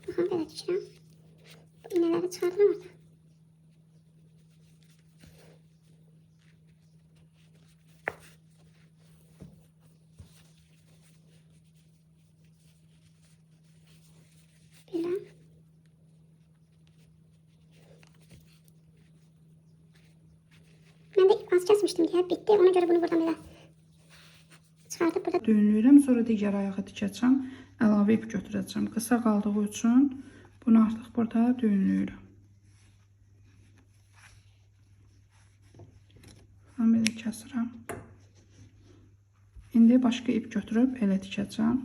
Baxın, belə tikirəm. Bu iğnələri çıxardıram orada. Belə. Mən də az kəsmişdim ki, bitdi. Ona görə bunu buradan belə çıxardıb burada Düyünləyirəm, sonra digər ayağı tikəcəm. Əlavə ip götürəcəm. Qısa qaldığı üçün bunu artıq burada düyünləyirəm. Mən belə kəsirəm. İndi başqa ip götürüb elə tikəcəm.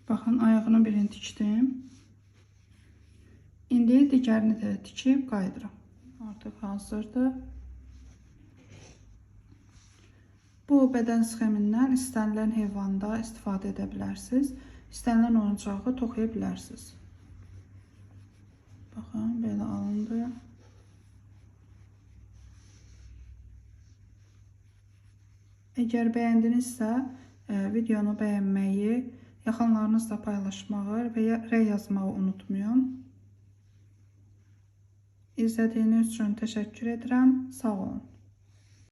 Baxın, ayağının birini tikdim. İndi digərini də tikib qaydıram. Artıq hazırdır. Bu bədən sxemindən istənilən heyvanda istifadə edə bilərsiniz. İstənilən oyuncağı toxuya bilərsiniz. Baxın, belə alındı. Əgər bəyəndinizsə, videonu bəyənməyi, yaxınlarınızla paylaşmağı və ya rəy yazmağı unutmayın. İzlədiyiniz üçün təşəkkür edirəm. Sağ olun.